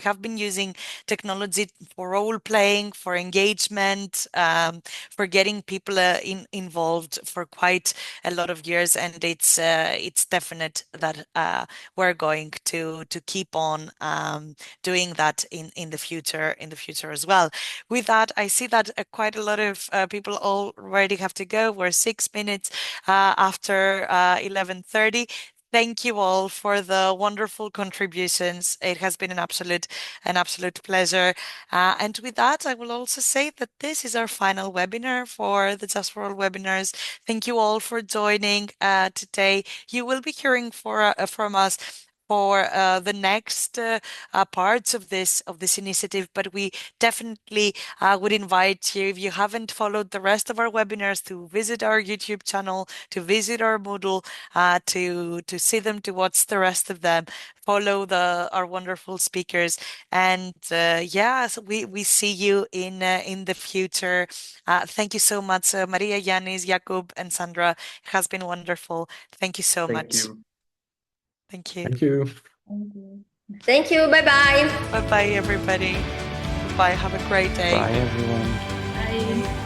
S1: have been using technology for role playing, for engagement, for getting people involved for quite a lot of years, and it's definite that we're going to keep on doing that in the future as well. With that, I see that quite a lot of people already have to go. We're 6 minutes after 11:30. Thank you all for the wonderful contributions. It has been an absolute pleasure. And with that, I will also say that this is our final webinar for the Just4All webinars. Thank you all for joining today. You will be hearing from us for the next parts of this initiative, but we definitely would invite you, if you haven't followed the rest of our webinars, to visit our YouTube channel, to visit our Moodle, to see them, to watch the rest of them, follow our wonderful speakers, and so we see you in the future. Thank you so much, Maria, Yiannis, Jakub, and Sandra. It has been wonderful. Thank you so much.
S3: You.
S1: Thank you.
S2: Thank you.
S4: Thank you. Bye-bye.
S1: Bye-bye, everybody. Bye. Have a great day.
S5: Bye, everyone.
S6: I